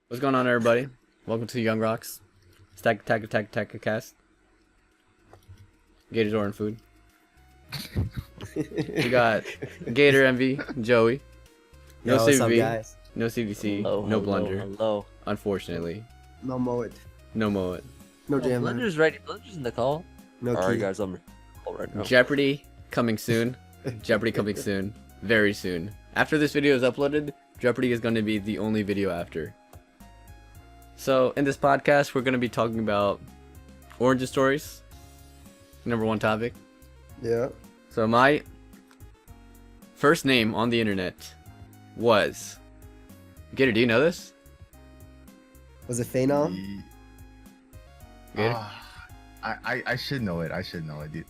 What's going on, everybody? Welcome to Young Rocks. Stack attack attack attack cast. Gator's ordering food. We got Gator, Emvee, Joey. No Yo, what's up, CVV, guys? no CVC, Hello, no hello, blunder. Hello. Unfortunately, No Moet. no Moet. No Oh, Jam. Blunder's ready. Blunder's in the call. No Alright, Key. guys, I'm right now. Jeopardy coming soon. Jeopardy coming soon. Very soon. After this video is uploaded, Jeopardy is going to be the only video after. So, in this podcast, we're going to be talking about origin stories. #1 topic. Yeah. So, my first name on the internet was... Gator, do you know this? Was it Phenom? Gator? I should know it. I should know it. Dude.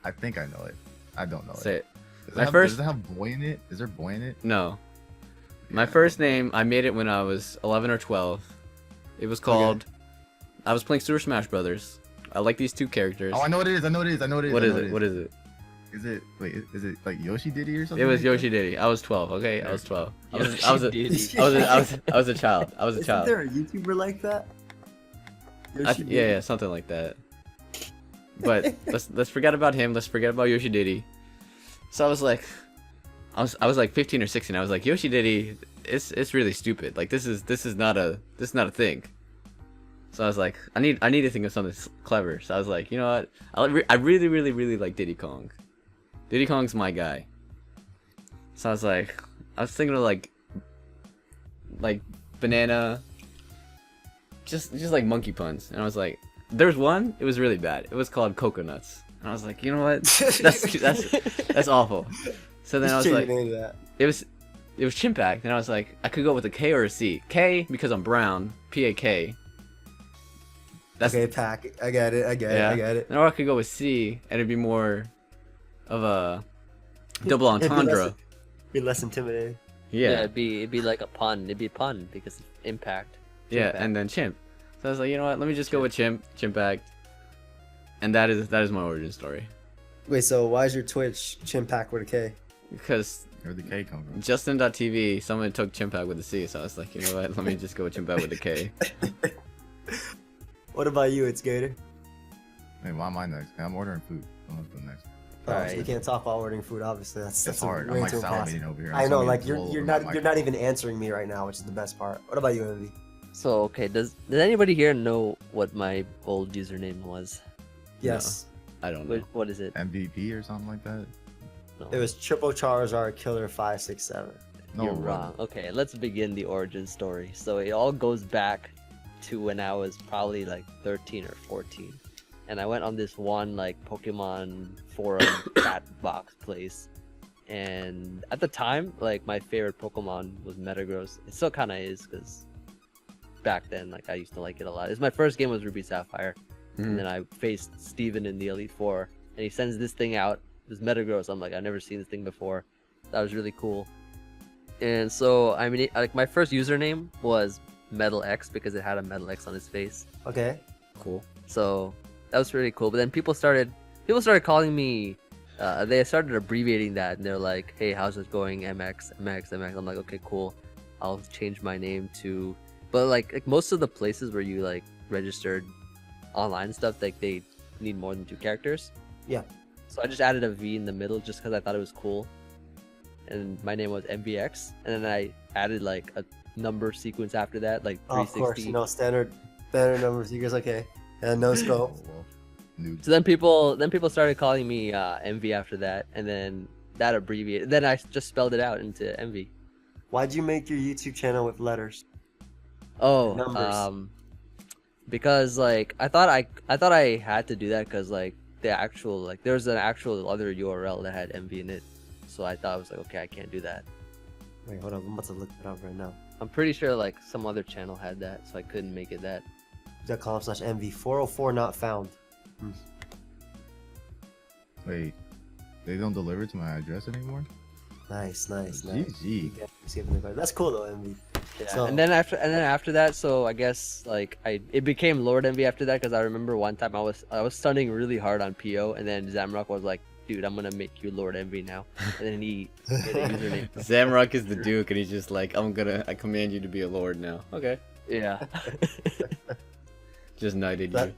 I think I know it. I don't know Say it. it. Does it have boy in it? Is there boy in it? No. My first name, I made it when I was 11 or 12. It was called... I was playing Super Smash Brothers. I like these two characters. Oh, I know what it is. I know what it is. I know what it is. What I is know it? What is it? Is it? Wait, is it like Yoshi Diddy or something? It was like Yoshi that? Diddy. I was 12. Okay, I was 12. I was a Diddy. child. I was a Isn't child. there a YouTuber like that? Yoshi Yeah, something like that. But let's forget about him. Let's forget about Yoshi Diddy. So I was like 15 or 16. I was like, Yoshi Diddy, it's really stupid. Like this is not a thing. So I was like, I need to think of something clever. So I was like, you know what? I really like Diddy Kong. Diddy Kong's my guy. So I was thinking of like banana, just like monkey puns. And I was like, there's one. It was really bad. It was called Coconuts. And I was like, you know what? That's awful. So then I was like, it was Chimpact. And I was like, I could go with a K or a C. K because I'm brown. P-A-K. That's Okay, Pack. I get it. I get it. Or I could go with C, and it'd be more of a double entendre. Be less intimidating. Yeah. It'd be like a pun. It'd be a pun because of impact. Yeah, Chimpact. and then Chimp. So I was like, you know what? Let me just go with Chimpact. And that is my origin story. Wait, so why is your Twitch Chimpact with a K? Because Where'd the K come from? Justin.tv, someone took Chimpact with a C, so I was like, you know what? Let me just go with Chimpact with a K. What about you? It's Gator. Wait, why am I next? I'm ordering food. I'm gonna go next. Oh, so Alright. you can't talk while ordering food. Obviously, that's hard. way I'm like too impossible. salivating over here. I I'm know, starting like to you're roll you're over not my you're not even answering me right now, which is the best part. What about you, Emvee? So okay, does anybody here know what my old username was? Yes, I don't know. What is it? MVP or something like that. No. it was Triple Charizard Killer 567. No, You're it wrong. Okay, let's begin the origin story. So it all goes back to when I was probably like 13 or 14. And I went on this one like Pokemon forum chat box place. And at the time, like my favorite Pokemon was Metagross. It still kind of is because back then, like I used to like it a lot. My first game was Ruby Sapphire. And then I faced Steven in the Elite Four. And he sends this thing out, this Metagross. I'm like, I've never seen this thing before. That was really cool. And so, I mean, like my first username was Metal X because it had a Metal X on his face. Okay. Cool. So that was really cool. But then people started calling me. They started abbreviating that, and they're like, "Hey, how's it going? MX, MX, MX." I'm like, "Okay, cool. I'll change my name to." But like most of the places where you like registered online and stuff, like they need more than 2 characters. Yeah. So I just added a V in the middle just because I thought it was cool. And my name was MVX, and then I added like a number sequence after that, like 360. Oh, of course, you know, standard numbers. You guys okay? And no Oh, scope. well, noob. So then people started calling me Emvee after that, and then that abbreviated. Then I just spelled it out into Emvee. Why'd you make your YouTube channel with letters? Oh, Numbers. because like I thought I had to do that because like the actual like there's an actual other URL that had Emvee in it, so I thought I was like, okay, I can't do that. Wait, hold on. I'm about to look it up right now. I'm pretty sure like some other channel had that, so I couldn't make it that. .com/MV 404 not found. Wait, they don't deliver to my address anymore? Nice. GG. That's cool though, MV. Yeah. So- And then after that, so I guess like it became Lord Emvee after that because I remember one time I was stunning really hard on PO, and then Zamrock was like, dude, I'm gonna make you Lord Emvee now. And then he made a username. Zamrock is the Duke, and he's just like, I command you to be a lord now. Okay. Yeah. Just knighted That- you.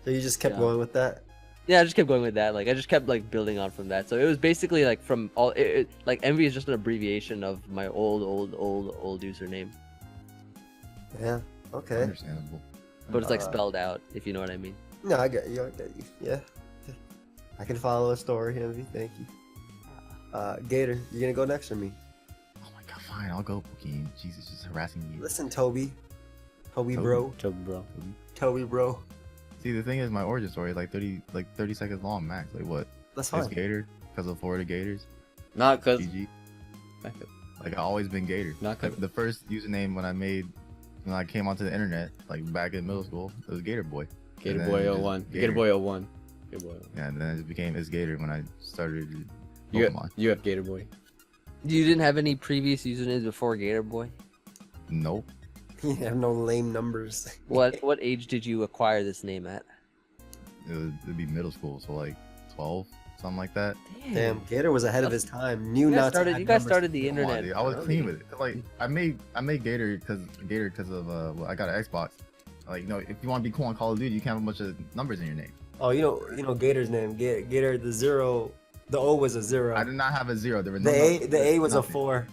So you just kept Yeah. going with that? Yeah, I just kept going with that. Like I just kept like building on from that. So it was basically like from all like Emvee is just an abbreviation of my old username, Yeah. Okay. Understandable. but it's like Uh, spelled out, if you know what I mean. No, I get you. I get you. Yeah. I can follow a story, Envy. Thank you. Gator, you gonna go next or me? Oh my god, fine, I'll go, Pokeaimmd. Jesus, just harassing you. Listen, Toby. Toby, Toby? bro. Choke, bro. Toby, bro. See, the thing is, my origin story is like 30 seconds long max. Like what? That's It's fine. Gator because of Florida Gators. Not cause. GG. Like I always been Gator. Not Like, cause. the first username when I came onto the internet, like back in middle school, it was Gator Boy. Gator and Boy then just 01. Gator. Gator Boy 01. Gator Boy 01. Yeah, and then it just became It's Gator when I started You Pokemon. you have Gator Boy. You didn't have any previous usernames before Gator Boy? Nope. You have no lame numbers. What age did you acquire this name at? It'd be middle school, so like 12, something like that. Damn, Gator was ahead of his time. Knew You guys not to started. add You guys numbers. started the Come on, internet. dude. I was early. clean with it. Like I made Gator because of well, I got an Xbox. Like if you want to be cool on Call of Duty, you can't have a bunch of numbers in your name. Oh, you know Gator's name. Gator, the zero, the O was a zero. I did not have a zero. There was The no A, numbers. the A was Nothing. a 4.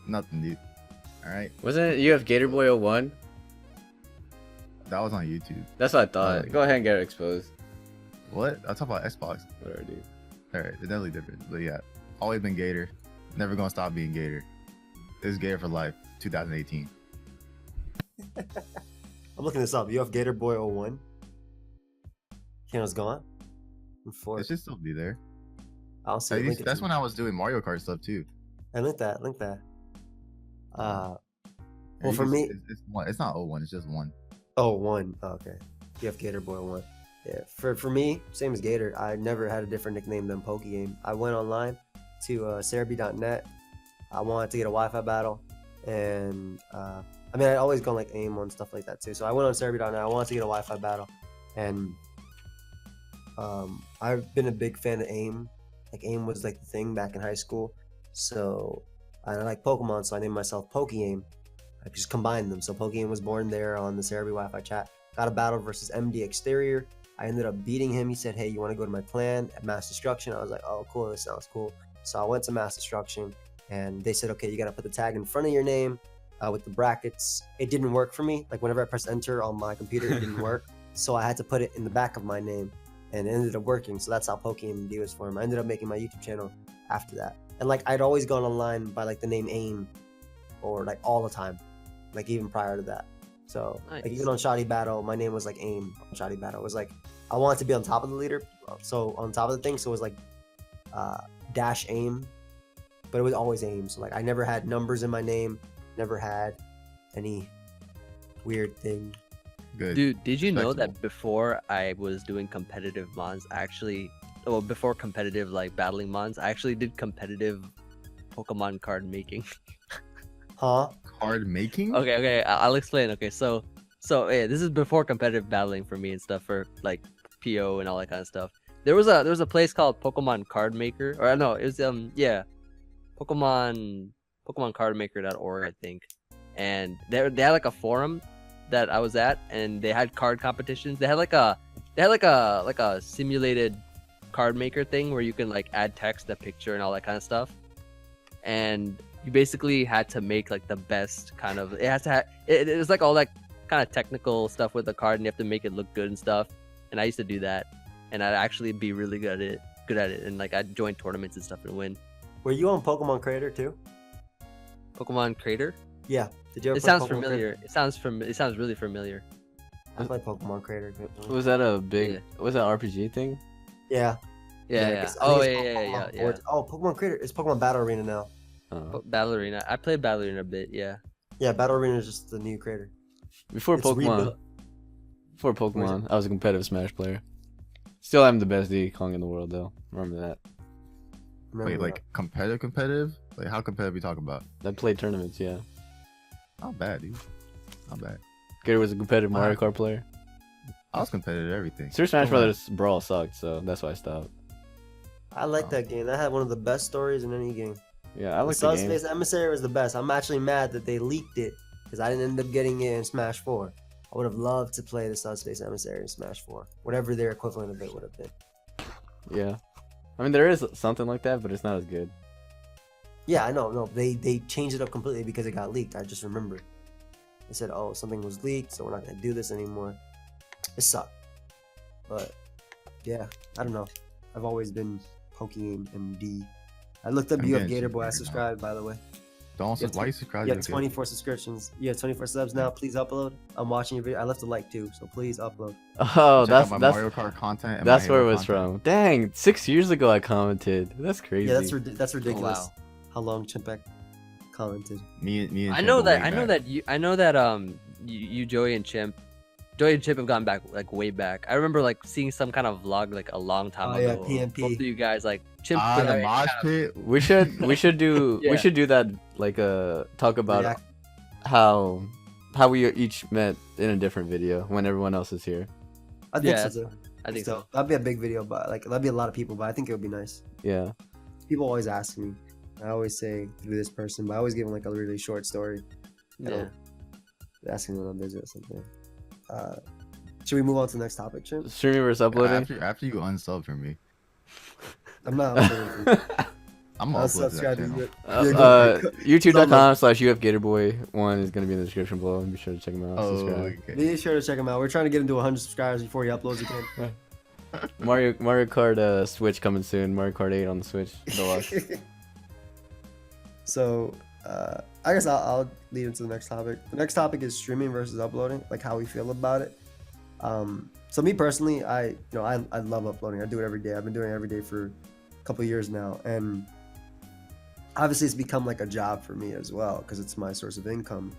Nothing, dude. All right, Wasn't it you have Gator Boy 01? that was on YouTube. That's what I thought. Oh. Go ahead and get it exposed. What? I talk about Xbox. Whatever, dude. All right, it's definitely different. But yeah, always been Gator. Never gonna stop being Gator. This is Gator for life. 2018. I'm looking this up. You have Gator Boy 01. Channel's gone. And 4. It should still be there. I'll see. At it. least Link it that's to when I was doing Mario Kart stuff too. me. And link that. Link that. Yeah, Well, you for can- me, it's one. It's not 01. It's just one. oh, 1. Oh, okay. You have Gator Boy 1. Yeah. For me, same as Gator. I never had a different nickname than Pokeaimmd. I went online to Cerebi.net. I wanted to get a Wi-Fi battle, and I mean, I always go like aim on stuff like that too. So I went on Cerebi.net. I wanted to get a Wi-Fi battle, and I've been a big fan of aim. Like aim was like the thing back in high school. So I like Pokemon, so I named myself Pokeaimmd. I just combined them. So Pokeaimmd was born there on the Cerebi Wi-Fi chat. Got a battle versus MD Exterior. I ended up beating him. He said, "Hey, you want to go to my clan at Mass Destruction?" I was like, "Oh, cool. This sounds cool." So I went to Mass Destruction, and they said, "Okay, you got to put the tag in front of your name with the brackets." It didn't work for me. Like whenever I pressed enter on my computer, it didn't work. So I had to put it in the back of my name, and it ended up working. So that's how Pokeaimmd was formed. I ended up making my YouTube channel after that. And like I'd always gone online by like the name AIM, or like all the time, like even prior to that. So like Nice. even on Shoddy Battle, my name was like AIM on Shoddy Battle. It was like I wanted to be on top of the leader, so on top of the thing. So it was like dash AIM, but it was always AIM. So like I never had numbers in my name, never had any weird thing. Good. Dude, did you know that Respectable. before I was doing competitive mons, before competitive like battling mons, I actually did competitive Pokemon card making. Huh? Card making? Okay, I'll explain. Okay, so yeah, this is before competitive battling for me and stuff, for like PO and all that kind of stuff. There was a place called Pokemon Card Maker, or no, it was Pokemon Cardmaker.org, I think, and they had like a forum that I was at, and they had card competitions. They had like a simulated card maker thing where you can like add text, a picture, and all that kind of stuff, and you basically had to make like the best kind of, it was like all that kind of technical stuff with the card, and you have to make it look good and stuff. And I used to do that, and I'd actually be really good at it, and like I'd join tournaments and stuff and win. Were you on Pokemon Creator too? Pokemon Creator? Yeah. Did you ever It play sounds Pokemon familiar. It sounds really familiar. Creator? I played Pokemon Creator. Was that a big? Yeah. Was that RPG thing? Yeah. Yeah. I think Oh it's yeah, called yeah, Pokemon yeah. Forge. Oh, Pokemon Creator. It's Pokemon Battle Arena now. Battle Arena. I played Battle Arena a bit. Yeah. Yeah, Battle Arena is just the new creator. Before It's Pokemon. rebuilt. Before Pokemon, I was a competitive Smash player. Still, am the best Diddy Kong in the world, though. Remember that. Remember Wait, like competitive? Like how competitive we talk about? I played tournaments, yeah. Not bad, dude. Not bad. Gator was a competitive Mario Alright. Kart player. I was competitive at everything. Super Smash Come on. Brothers Brawl sucked, so that's why I stopped. I like that game. That had one of the best stories in any game. Yeah, I The like the game. Subspace Emissary was the best. I'm actually mad that they leaked it because I didn't end up getting it in Smash 4. I would have loved to play the Subspace Emissary in Smash 4. Whatever their equivalent of it would have been. Yeah. I mean, there is something like that, but it's not as good. Yeah, I know. No, they changed it up completely because it got leaked. I just remembered. They said, "Oh, something was leaked, so we're not gonna do this anymore." It sucked. But yeah, I don't know. I've always been Pokeaimmd. I looked up I'm you have getting Gator Boy. I Chimpact now. subscribed, by the way. Don't You have why you subscribe You to have the 24 subscriptions. You have 24 subs now. Please upload. I'm watching your video. I left a like too, so please upload. Oh, Check out that's my that's Mario Kart content. And that's my where it Halo was content. from. Dang, 6 years ago I commented. That's crazy. Yeah, that's ridiculous. wow. How long Chimpact commented? Me and I Chimp know go that. way I know back. that. You Joey and Chimp have gone back like way back. I remember like seeing some kind of vlog like a long time Oh, yeah, ago. PNP. Both of you guys like Chimp. The like, mosh pit. we should do Yeah. we should do that, like talk about React- how we each met in a different video when everyone else is here. I think Yeah, so too. I think so. That'd be a big video, but like that'd be a lot of people. But I think it would be nice. Yeah. People always ask me. I always say through this person, but I always give them like a really short story. Yeah. Asking them on visit or something. Should we move on to the next topic, Chimp? Streaming versus uploading. After you unsub from me, I'm not uploading. I'm I'll gonna upload to that subscribe to channel. you. YouTube.com/you have GatorBoy1 is gonna be in the description below. Be sure to check him out. Oh, Subscribe. okay. Be sure to check him out. We're trying to get him to 100 subscribers before he uploads again. Mario Kart Switch coming soon. Mario Kart 8 on the Switch. Deluxe. So, I guess I'll lead into the next topic. The next topic is streaming versus uploading, like how we feel about it. So me personally, I love uploading. I do it every day. I've been doing it every day for a couple years now, and obviously it's become like a job for me as well because it's my source of income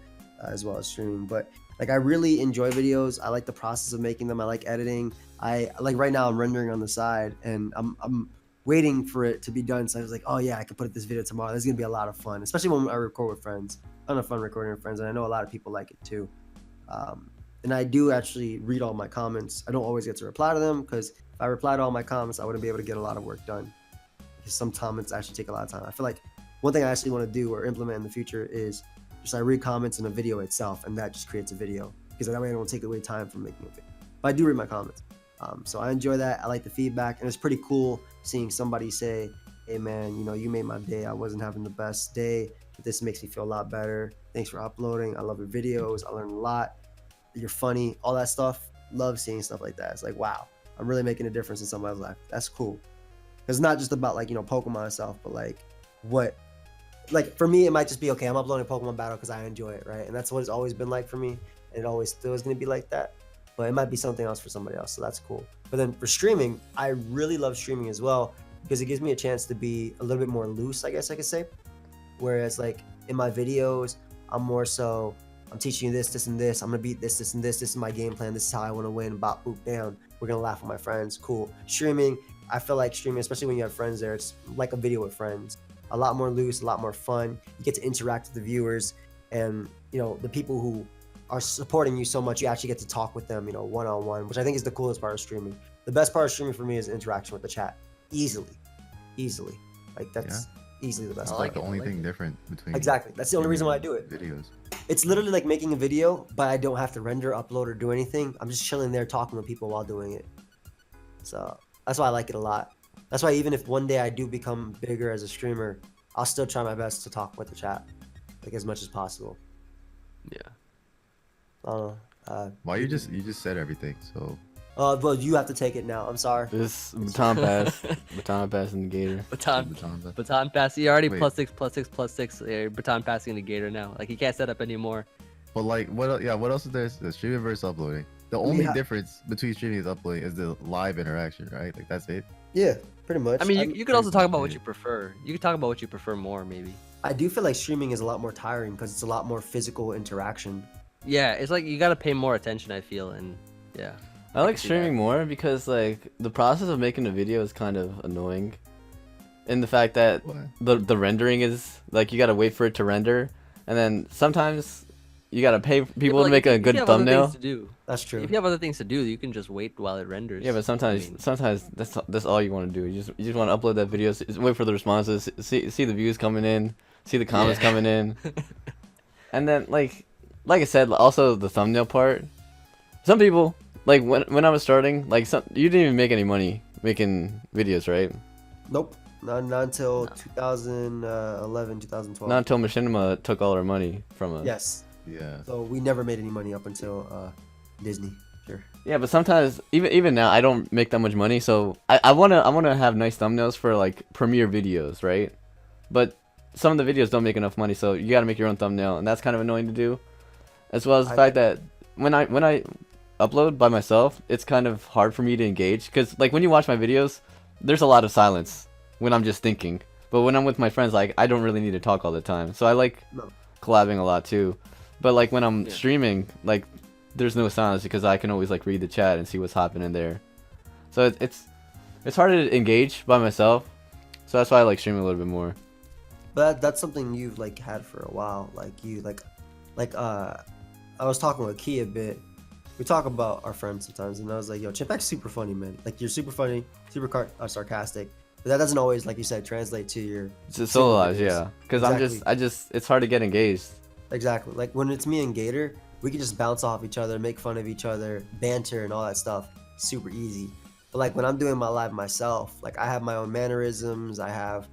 as well as streaming. But like I really enjoy videos. I like the process of making them. I like editing. I like right now I'm rendering on the side, and I'm waiting for it to be done. So I was like, oh yeah, I can put this video tomorrow. This is gonna be a lot of fun, especially when I record with friends. I have fun recording with friends, and I know a lot of people like it too. And I do actually read all my comments. I don't always get to reply to them because if I reply to all my comments, I wouldn't be able to get a lot of work done. Because some comments actually take a lot of time. I feel like one thing I actually want to do or implement in the future is just I read comments in a video itself, and that just creates a video because that way I don't take away time from making a video. But I do read my comments. So I enjoy that. I like the feedback, and it's pretty cool seeing somebody say, hey man, you made my day. I wasn't having the best day, but this makes me feel a lot better. Thanks for uploading. I love your videos. I learned a lot. You're funny, all that stuff. Love seeing stuff like that. It's like, wow, I'm really making a difference in somebody's life. That's cool. It's not just about like, Pokemon itself, but like for me, it might just be, okay, I'm uploading Pokemon Battle because I enjoy it, right? And that's what it's always been like for me. And it always still is going to be like that. But it might be something else for somebody else. So that's cool. But then for streaming, I really love streaming as well because it gives me a chance to be a little bit more loose, I guess I could say. Whereas like in my videos, I'm teaching you this, and this. I'm gonna beat this, and this. This is my game plan. This is how I want to win. Bop, boop, down. We're gonna laugh with my friends. Cool. Streaming, I feel like streaming, especially when you have friends there, it's like a video with friends. A lot more loose, a lot more fun. You get to interact with the viewers, and the people who are supporting you so much, you actually get to talk with them, one-on-one, which I think is the coolest part of streaming. The best part of streaming for me is interaction with the chat. Easily. Like that's easily the best I part. like The it, only I like thing it. different between Exactly. That's the only reason why I do it. videos. It's literally like making a video, but I don't have to render, upload, or do anything. I'm just chilling there talking with people while doing it. So that's why I like it a lot. That's why even if one day I do become bigger as a streamer, I'll still try my best to talk with the chat, like as much as possible. Yeah. I don't know. Why you just said everything? So Well, you have to take it now. I'm sorry. This baton pass. Baton pass in the Gator. Baton pass. He already Wait. +6. Baton passing the Gator now. Like he can't set up anymore. But like, what else is there? The streaming versus uploading. The only Yeah. difference between streaming and uploading is the live interaction, right? Like that's it. Yeah, pretty much. I mean, you could also talk about what Yeah. you prefer. You could talk about what you prefer more, maybe. I do feel like streaming is a lot more tiring because it's a lot more physical interaction. Yeah, it's like you gotta pay more attention. I feel, and yeah. I like see streaming more because like the process of making a video is kind of annoying. In the fact that What? the rendering is like you gotta wait for it to render, and then sometimes you gotta pay people Yeah, but, to like, make a if good you have other thumbnail. things to do. That's true. If you have other things to do, you can just wait while it renders. Yeah, but sometimes I mean, sometimes that's all you want to do. You just want to upload that video, wait for the responses, see the views coming in, see the comments coming in, and then like I said, also the thumbnail part. Some people like when I was starting, like you didn't even make any money making videos, right? Nope. Not until 2011, 2012. Not until Machinima took all our money from us. Yes. Yeah. So we never made any money up until Disney. Sure. Yeah, but sometimes even now I don't make that much money, so I wanna have nice thumbnails for like premiere videos, right? But some of the videos don't make enough money, so you gotta make your own thumbnail, and that's kind of annoying to do. As well as the fact that when I upload by myself, it's kind of hard for me to engage, because like when you watch my videos, there's a lot of silence when I'm just thinking. But when I'm with my friends, like I don't really need to talk all the time, so I like collabing a lot too. But like when I'm streaming, like there's no silence because I can always like read the chat and see what's happening there. So it's hard to engage by myself. So that's why I like streaming a little bit more. But that's something you've like had for a while. Like you I was talking with Key a bit. We talk about our friends sometimes, and I was like, "Yo, Chimpact's super funny, man. Like you're super funny, super sarcastic." But that doesn't always, like you said, translate to your solo lives, yeah. Because Exactly. it's hard to get engaged. Exactly. Like when it's me and Gator, we can just bounce off each other, make fun of each other, banter and all that stuff. Super easy. But like when I'm doing my live myself, like I have my own mannerisms, I have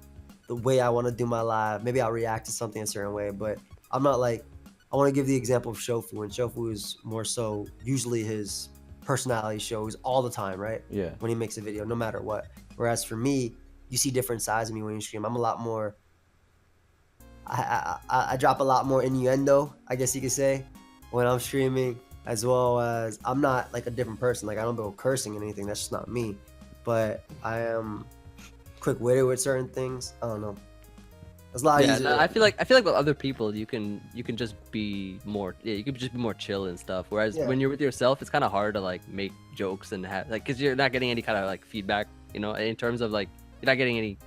the way I want to do my live. Maybe I'll react to something a certain way, but I'm not like I want to give the example of Shofu, and Shofu is more so usually his personality shows all the time, right? Yeah. When he makes a video, no matter what. Whereas for me, you see different sides of me when you stream. I'm a lot more I drop a lot more innuendo, I guess you could say, when I'm streaming, as well as I'm not like a different person. Like I don't go cursing and anything. That's just not me. But I am quick-witted with certain things. I don't know. It's a lot easier. No, I feel like with other people, you can just be more. Yeah, you can just be more chill and stuff. Whereas when you're with yourself, it's kind of hard to like make jokes and have like because you're not getting any kind of like feedback. You know, in terms of like you're not getting any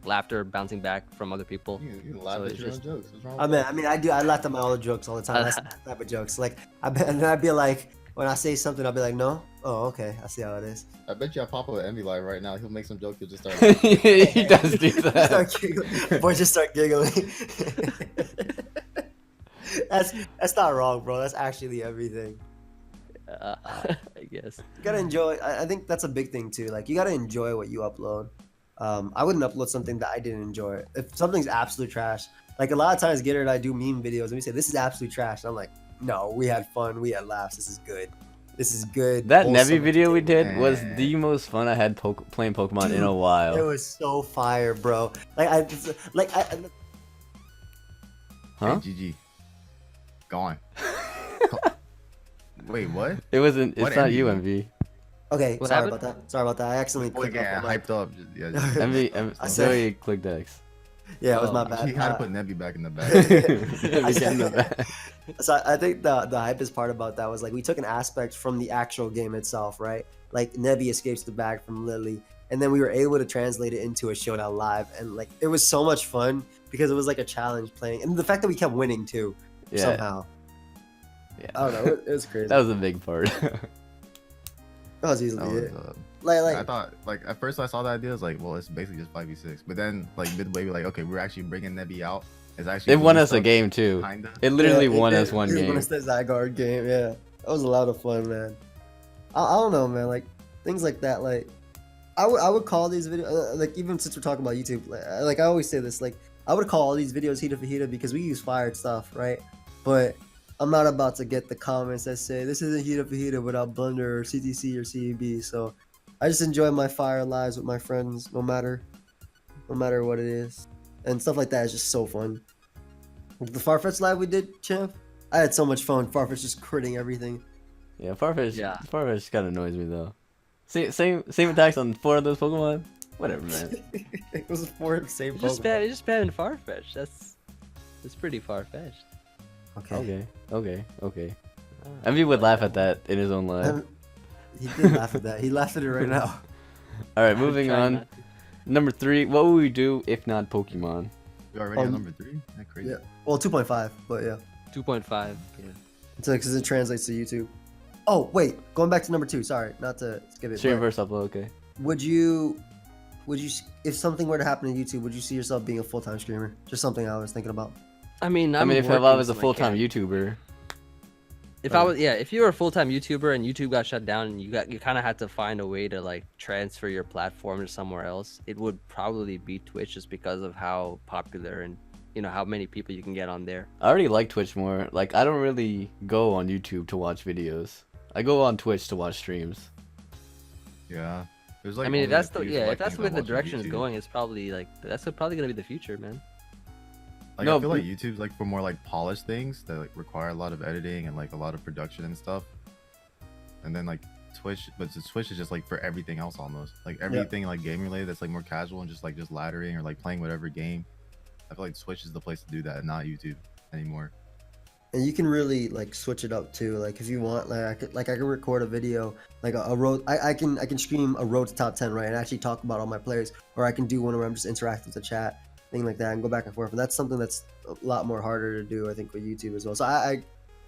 laughter bouncing back from other people. You laugh at your own jokes. What's wrong with I mean, I do. I laugh at my old jokes all the time. That's the type of jokes. Like, and then I'd be like, when I say something, I'll be like, no. Oh, okay. I see how it is. I bet you I pop up at Emvee live right now. He'll make some joke. You'll just start. He does do that. Start giggling. Boy, just start giggling. that's not wrong, bro. That's actually everything. I guess. You gotta enjoy. I think that's a big thing too. Like, you gotta enjoy what you upload. I wouldn't upload something that I didn't enjoy. If something's absolute trash, like a lot of times Gator and I do meme videos and we say this is absolute trash. And I'm like, no, we had fun, we had laughs. This is good. This is good. That wholesome Nevi video we did was Man. the most fun I had playing Pokemon in a while. It was so fire, bro. Like I Huh? Hey, GG. Gone. Wait, what? It wasn't. What It's not Emvee? you, Emvee. okay. What Sorry happened? about that. Sorry about that. I accidentally Boy, clicked getting off my mic. hyped up. Yeah, I said- Joey clicked X. Yeah, it was my Oh, bad. he had to put Nebby back in the bag. I Get in the said- back. So I think the hypest part about that was like we took an aspect from the actual game itself, right? Like Nebby escapes the bag from Lily, and then we were able to translate it into a showdown live, and like it was so much fun because it was like a challenge playing, and the fact that we kept winning too Yeah. somehow. Yeah. I don't know, it was crazy. That was a big part. That was easily That was, it. Like I thought, like, at first I saw the idea, I was like, well, it's basically just 5v6. But then, like, midway, we're like, okay, we're actually bringing Nebby out. It's actually It won doing us a stuff, game too. Kinda. It literally Yeah, won it us did. one It game. won us the Zygarde game. Yeah, that was a lot of fun, man. I don't know, man. Like things like that. Like I would call these videos like even since we're talking about YouTube. Like I always say this. Like I would call all these videos Hita Fajita because we use fired stuff, right? But I'm not about to get the comments that say this isn't Hita Fajita without Blunder or CTC or CEB. So I just enjoy my fire lives with my friends, no matter what it is, and stuff like that is just so fun. The Farfetch live we did, champ, I had so much fun. Farfetch just critting everything. Yeah, Farfetch. Yeah. Farfetch kind of annoys me though. Same attacks on 4 of those Pokemon. Whatever, man. It was for the same It's just Pokemon. bad. It's just bad in Farfetch. That's pretty far fetched. Okay. Okay. Emvee would laugh at that in his own live. He did laugh at that. He laughed at it right now. All right, moving on. Number 3. What would we do if not Pokemon? You're already on number 3? That crazy. Yeah. Well, 2.5, but yeah. 2.5. Yeah. It's like, 'cause it translates to YouTube. Oh wait, going back to number 2. Sorry, not to skip it. Stream but versus upload. Okay. Would you, if something were to happen to YouTube, would you see yourself being a full-time streamer? Just something I was thinking about. I mean, I mean, if I working, was a so I full-time can't. YouTuber, If I was, yeah, if you were a full-time YouTuber and YouTube got shut down and you kind of had to find a way to like transfer your platform to somewhere else, it would probably be Twitch just because of how popular and how many people you can get on there. I already like Twitch more. Like, I don't really go on YouTube to watch videos. I go on Twitch to watch streams. Yeah. There's like I mean, if only a that's the few if select that's things I where the watch on direction is YouTube. going, it's probably like that's probably gonna be the future, man. Like, No, I feel but- like YouTube's like for more like polished things that like require a lot of editing and like a lot of production and stuff. And then like Twitch, but Twitch is just like for everything else almost. Like everything like gaming related that's like more casual and just laddering or like playing whatever game. I feel like Twitch is the place to do that and not YouTube anymore. And you can really like switch it up too. Like if you want, I can record a video like a road. I can stream a road to top 10, right, and actually talk about all my players, or I can do one where I'm just interacting with the chat, thing like that, and go back and forth. And that's something that's a lot more harder to do, I think, with YouTube as well. So I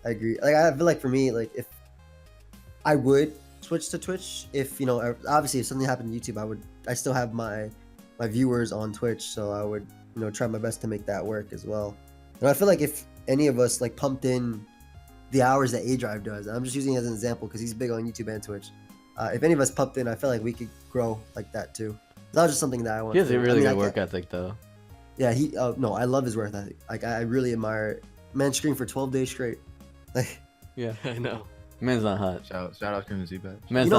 agree. Like I feel like for me, like if I would switch to Twitch, if obviously if something happened to YouTube, I still have my viewers on Twitch, so I would try my best to make that work as well. And I feel like if any of us like pumped in the hours that A Drive does, and I'm just using it as an example because he's big on YouTube and Twitch. If any of us pumped in, I feel like we could grow like that too. That was just something that I want. He has a really I good mean, work ethic, though. Yeah, he. No, I love his work ethic. Like I really admire it. Man, streamed for 12 days straight. Like Yeah. I know. Man's not hot. Shout out Cream and Chimpact. Man's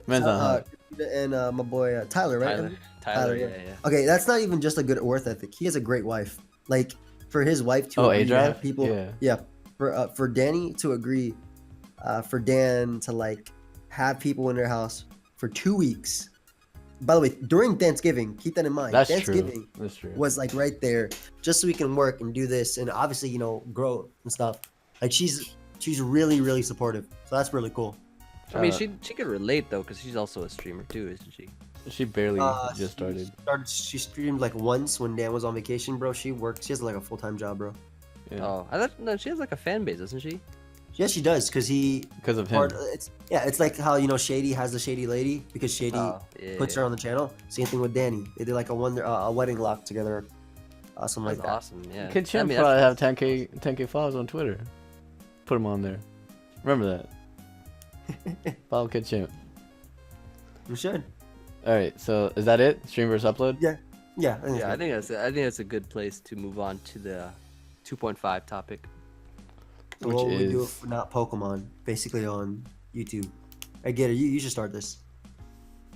man's not hot. And my boy Tyler, right? Tyler, yeah. yeah. Okay, that's not even just a good work ethic. He has a great wife. Like for his wife to Oh, agree to have A-Drive? people. Yeah. For Danny to agree, for Dan to like have people in their house for 2 weeks. By the way, during Thanksgiving, keep that in mind. That's Thanksgiving true. That's true. was like right there, just so we can work and do this, and obviously grow and stuff. Like she's really really supportive, so that's really cool. I mean, she could relate though, because she's also a streamer too, isn't she? She barely just She started. She streamed like once when Dan was on vacation, bro. She works. She has like a full-time job, bro. Yeah. Oh, I thought no, she has like a fan base, doesn't she? Yes, she does, because Because of him. it's like how Shady has the Shady Lady because Shady Yeah, puts her on the channel. Same thing with Danny. They did like a wedding lock together, something like That's that. awesome. Yeah. Kid Chimp I mean, probably have that's- 10k followers on Twitter. Put him on there. Remember that. Follow Kid Chimp. You should. All right. So is that it? Stream versus upload. Yeah. Yeah. Yeah, I think that's a good place to move on to the 2.5 topic. So which what would we do is- if not Pokemon? Basically on YouTube. Hey, Gator, you should start this.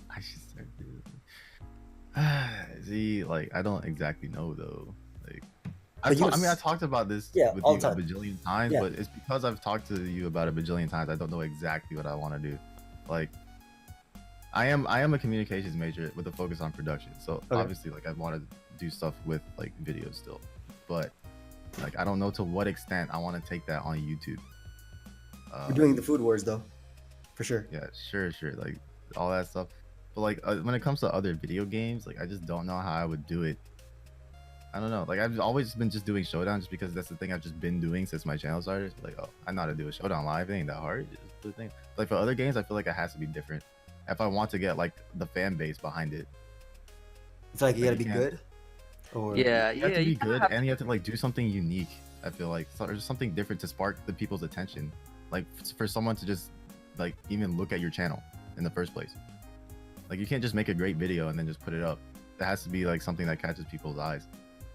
I should start doing. See, like I don't exactly know though. Like, But you I mean, I was- talked about this Yeah, with all you the a time. bajillion times, Yeah. but it's because I've talked to you about it a bajillion times. I don't know exactly what I want to do. Like, I am a communications major with a focus on production. So Okay. obviously, like I want to do stuff with like videos still, but like I don't know to what extent I want to take that on YouTube. We're doing the Food Wars though, for sure. Yeah, sure, like all that stuff. But like when it comes to other video games, like I just don't know how I would do it. I don't know. Like I've always been just doing Showdown just because that's the thing I've just been doing since my channel started. Like, oh, I know how to do a Showdown live. It ain't that hard. Just do the thing. Like for other games, I feel like it has to be different. If I want to get like the fan base behind it, You feel like you Like, gotta be you good? Or Yeah, you have to be kinda good have- and you have to like do something unique. I feel like or just something different to spark the people's attention. Like for someone to just like even look at your channel in the first place. Like you can't just make a great video and then just put it up. It has to be like something that catches people's eyes.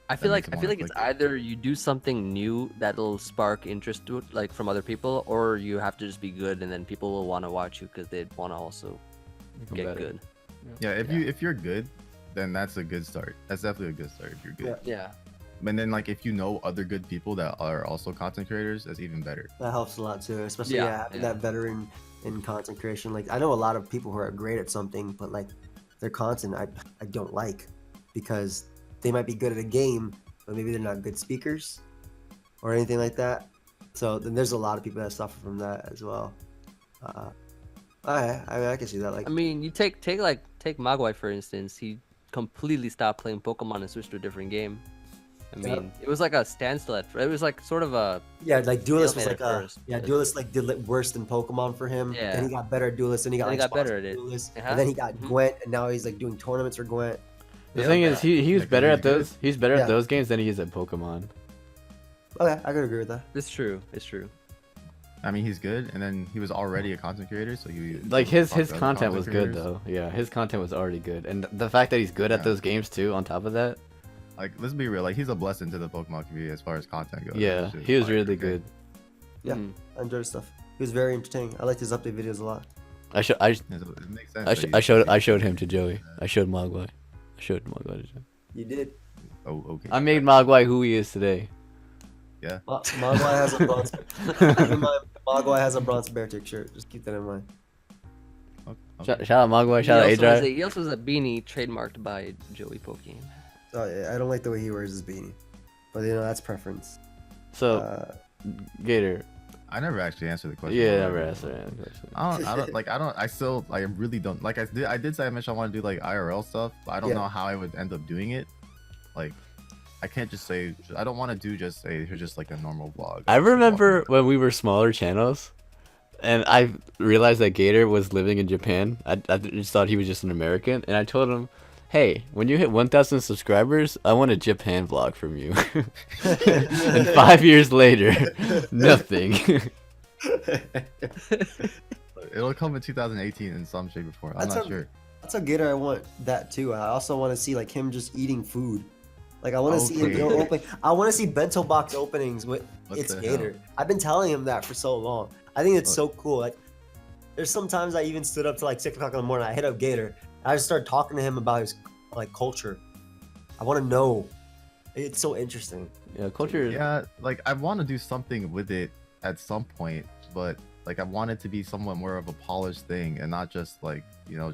I feel makes like them I feel wanna like it's click it. either you do something new that'll spark interest to it, like from other people, or you have to just be good, and then people will want to watch you because they'd want to also Become get better. good. Yeah, if you're good, then that's a good start. That's definitely a good start if you're good. Yeah. And then like if you know other good people that are also content creators, that's even better. that helps a lot too, especially Yeah, having yeah. that veteran in content creation. Like I know a lot of people who are great at something, but like their content I don't like because they might be good at a game, but maybe they're not good speakers or anything like that. So then there's a lot of people that suffer from that as well. I mean, I can see that. Like I mean, you take Magwai for instance. He completely stopped playing Pokemon and switched to a different game. I Yeah. mean, it was like a standstill at first. It was like sort of a Yeah, like Duelist was stalemate like at a first. Duelist like did worse than Pokemon for him. Yeah. Then he got better at Duelist, then he got Then he like got better sponsored at it. Duelist, Uh-huh. and then he got Mhm. Gwent, and now he's like doing tournaments for Gwent. The Yeah. thing is, he was Yeah, 'cause better he's at those. good. He's better Yeah. at those games than he is at Pokemon. Okay, I could agree with that. It's true. It's true. I mean, he's good, and then he was already a content creator, so he Like his fucked other content was content good creators. though. Yeah, his content was already good, and the fact that he's good at Yeah. those games too. On top of that, Like, let's be real. Like, he's a blessing to the Pokemon community as far as content goes. yeah, It's just he was like, really okay. good. Yeah. Mhm. I enjoyed his stuff. He was very entertaining. I liked his update videos a lot. I Yeah, so it makes sense. that he's- I showed him to Joey. I showed Mogwai. I showed Mogwai to Joey. You did. Oh, okay. I made Mogwai who he is today. Mogwai has a bronze. Keep in mind, Mogwai has a bronze bear tick shirt. Just keep that in mind. Okay. Shout out Mogwai. Shout out A-Drive. He also has a beanie trademarked by Joey Pokeaimmd. Oh, yeah, I don't like the way he wears his beanie, but you know that's preference. So Gator. I never actually answered the question. Yeah, never asked her. I really don't like. I did say I mentioned I want to do like IRL stuff, but I don't Yeah. know how I would end up doing it. Like, I can't just say I don't want to do just say here's just like a normal vlog. I remember when we were smaller channels, and I realized that Gator was living in Japan. I just thought he was just an American, and I told him, "Hey, when you hit 1,000 subscribers, I want a Japan vlog from you." And 5 years later, nothing. It'll come in 2018 in some shape or form. I'm That's not a- sure. That's a Gator. I want that too. I also want to see like him just eating food. Like I want to see him Okay. go open. I want to see bento box openings with What it's the Gator. hell? I've been telling him that for so long. I think it's What? so cool. Like there's sometimes I even stood up to like 6 o'clock in the morning. I hit up Gator. And I just started talking to him about his like culture. I want to know. It's so interesting. Yeah, culture. Yeah, like I want to do something with it at some point, but like I want it to be somewhat more of a polished thing and not just like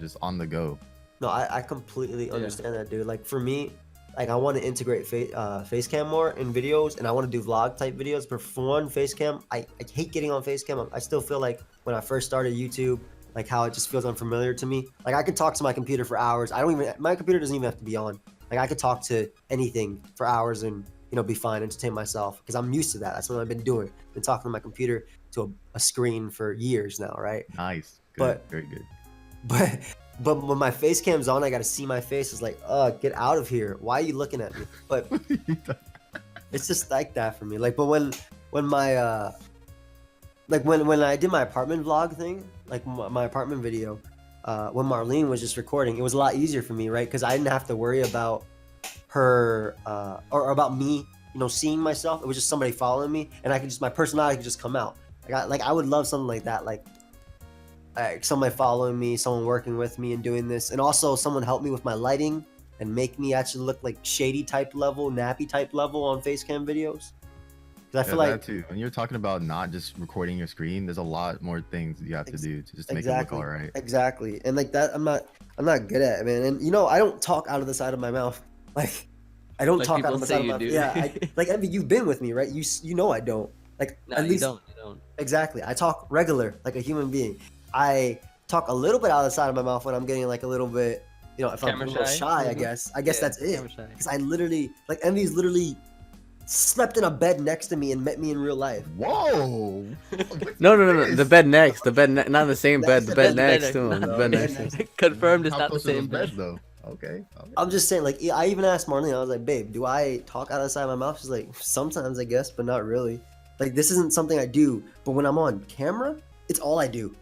just on the go. No, I completely understand that, dude. Like for me, like I want to integrate face cam more in videos, and I want to do vlog type videos. But for one, face cam, I hate getting on face cam. I still feel like when I first started YouTube, like how it just feels unfamiliar to me. Like I could talk to my computer for hours. My computer doesn't even have to be on. Like I could talk to anything for hours and be fine, entertain myself because I'm used to that. That's what I've been doing. Been talking to my computer to a screen for years now, right? Nice, good, But- very good. But when my face cam's on, I gotta see my face. It's like, get out of here. Why are you looking at me? But it's just like that for me. Like, but when my when I did my apartment vlog thing, like my apartment video, when Marlene was just recording, it was a lot easier for me, right? Because I didn't have to worry about her or about me, seeing myself. It was just somebody following me, and I could just my personality could just come out. I would love something like that, like somebody following me, someone working with me and doing this, and also someone help me with my lighting and make me actually look like shady type level, nappy type level on facecam videos. Because I feel like that too. When you're talking about not just recording your screen, there's a lot more things you have to do to just make it look all right. Exactly, and like that, I'm not good at it, man. And I don't talk out of the side of my mouth. Like I don't Like talk people out of the say side of you my do. yeah. Like Emvee, you've been with me, right? You know I don't. Like No, at you least don't. You don't. exactly. I talk regular, like a human being. I talk a little bit out of the side of my mouth when I'm getting like a little bit, if I'm a Camera little shy, shy, I maybe? guess. Yeah, That's it. camera shy. Because I literally, like, Emvee's literally slept in a bed next to me and met me in real life. Whoa! No. The bed next. The bed not the same bed. The bed Bed next to him. The no, bed bed next to him. Confirmed, it's How not the close are those same beds bed. though? Okay. I'm just saying, like, I even asked Marlene, I was like, babe, do I talk out of the side of my mouth? She's like, sometimes, I guess, but not really. Like, this isn't something I do, but when I'm on camera, it's all I do.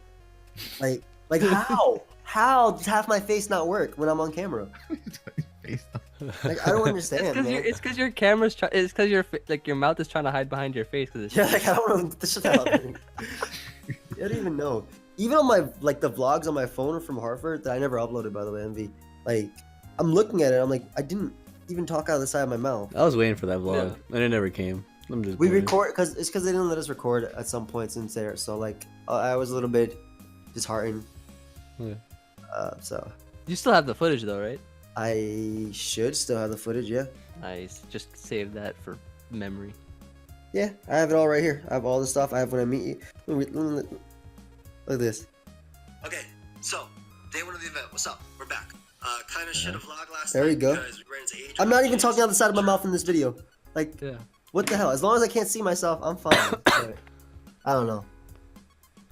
Like how? How does half my face not work when I'm on camera? Like, I don't understand, man. It's because your camera's it's because your mouth is trying to hide behind your face because it's Yeah, like, I don't know what the shit out. I don't even know. Even on my, like, the vlogs on my phone from Harvard that I never uploaded, by the way, Emvee. Like, I'm looking at it, I'm like, I didn't even talk out of the side of my mouth. I was waiting for that vlog, Yeah. and it never came. I'm just We bored. record because they didn't let us record at some points in there, so like I was a little bit disheartened. Yeah. So You still have the footage though, right? I should still have the footage, yeah. Nice. Just save that for memory. Yeah, I have it all right here. I have all the stuff. I have when I meet you. Look at this. Okay, so day one of the event. What's up? We're back. Kind of should have vlogged last There we night go. because we ran into Adrian. I'm not even talking out the side of my mouth in this video. Like, Yeah. what the hell? As long as I can't see myself, I'm fine. But I don't know.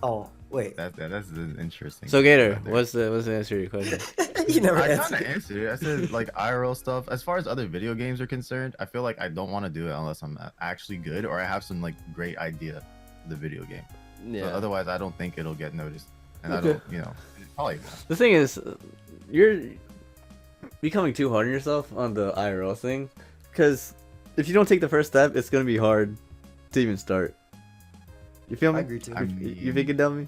Oh, wait. That's an interesting. So Gator, right there. what's the answer to your question? You never I kind answered. of answered it. I said like IRL stuff. As far as other video games are concerned, I feel like I don't want to do it unless I'm actually good or I have some like great idea for the video game. Yeah. So otherwise, I don't think it'll get noticed, and I Okay. don't, probably. The thing is, you're becoming too hard on yourself on the IRL thing, because if you don't take the first step, it's gonna be hard to even start. You feel me? I agree too. I You think it dummy?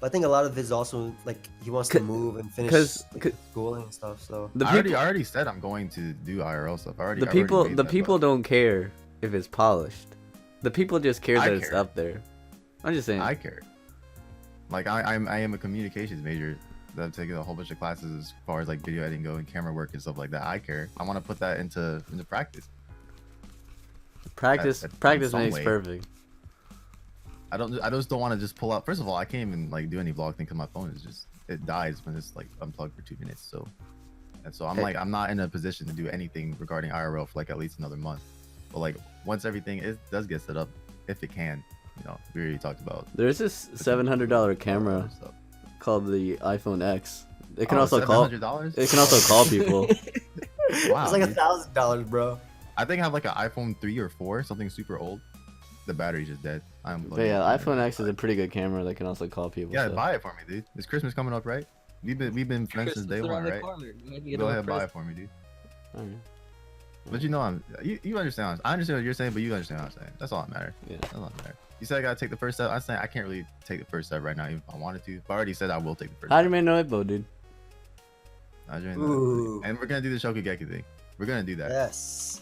But I think a lot of it is also like he wants to move and finish 'cause- like, schooling and stuff. So The I people, already said I'm going to do IRL stuff. I already the made people that, but don't care if it's polished. The people just care I that it's care. up there. I'm just saying. I care. Like I am a communications major that I've taken a whole bunch of classes as far as like video editing go and camera work and stuff like that. I care. I want to put that into practice. Practice in practice some makes way. perfect. I just don't want to just pull out. First of all, I can't even like do any vlog thing because my phone is just it dies when it's like unplugged for 2 minutes. So I'm Hey. like I'm not in a position to do anything regarding IRL for like at least another month. But like once everything does get set up, if it can, we already talked about. There's this $700 camera Stuff. called the iPhone X. It can Oh, also call. $700? It can also call people. Wow, it's like dude. $1,000, bro. I think I have like an iPhone 3 or 4, something super old. The battery's just dead. But yeah, iPhone X is a pretty good camera that can also call people. Yeah, so. buy it for me, dude. It's Christmas coming up, right? We've been friends since day one, right? Go ahead, buy it for me, dude. Alright. But you understand. I understand what you're saying, but you understand what I'm saying. That's all that matters. Yeah. That's all that matters. You said I gotta take the first step. I'm saying I can't really take the first step right now, even if I wanted to. But I already said I will take the first How do step. you know it, Bo, dude? Ooh. And we're gonna do the Shokugeki thing. We're gonna do that. Yes.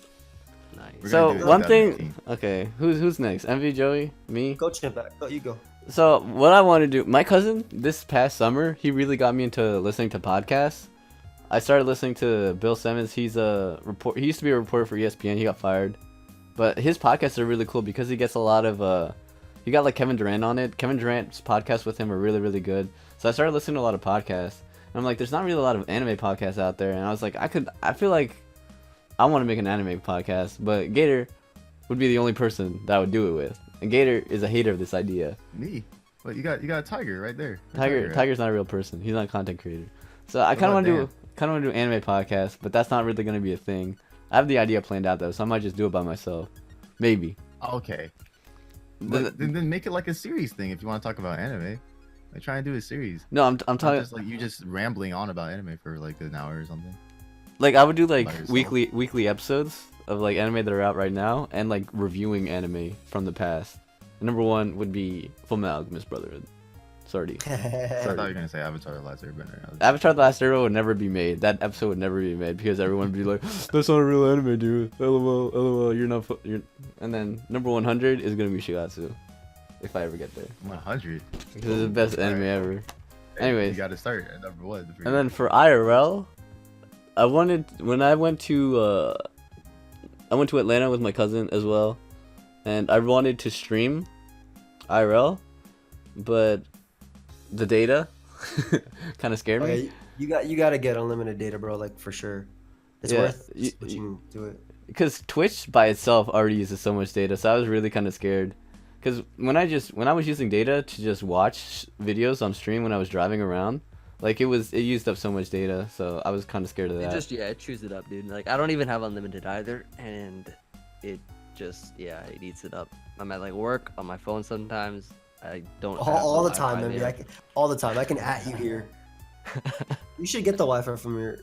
Nice. We're So gonna do it one in thing. 2019. Okay, who's next? Emvee, Joey, me. Go Chimpact. Go, you go. So what I want to do, my cousin this past summer, he really got me into listening to podcasts. I started listening to Bill Simmons. He's a report. He used to be a reporter for ESPN. He got fired, but his podcasts are really cool because he gets a lot of. He got like Kevin Durant on it. Kevin Durant's podcasts with him are really really good. So I started listening to a lot of podcasts. And I'm like, there's not really a lot of anime podcasts out there, and I was like, I feel like I want to make an anime podcast, but Gator would be the only person that I would do it with. And Gator is a hater of this idea. Me. But you got a Tiger right there. Tiger, right? Tiger's not a real person. He's not a content creator. So I What kind of want about to do anime podcast, but that's not really gonna be a thing. I have the idea planned out though, so I might just do it by myself. Maybe. Okay. The- But then make it like a series thing if you want to talk about anime. Like try and do a series. No, I'm Not talking just like you just rambling on about anime for like an hour or something. like I would do like By yourself. weekly episodes of like anime that are out right now and like reviewing anime from the past. Number one would be Fullmetal Alchemist Brotherhood. Sorry. I thought you were gonna say Avatar: The Last Airbender. I was- Avatar: The Last Airbender would never be made. That episode would never be made because everyone would be like, "That's not a real anime, dude." LOL, LOL. You're not. You're. And then number 100 is gonna be Shigatsu, if I ever get there, 100. because it's the best anime ever. You Anyways, got to start at number one. and then for IRL, I went to Atlanta with my cousin as well, and I wanted to stream IRL, but the data kind of scared me. Okay, you got to get unlimited data, bro. Like for sure, it's Yeah, worth you- switching to it. Because Twitch by itself already uses so much data, so I was really kind of scared. Because when I was using data to just watch videos on stream when I was driving around, like it used up so much data, so I was kind of scared of that. It chews it up, dude. Like I don't even have unlimited either, and it it eats it up. I'm at like work on my phone sometimes. I don't have All the Wi-Fi time, man. there. All the time. I can at you here. You should get the Wi-Fi from your.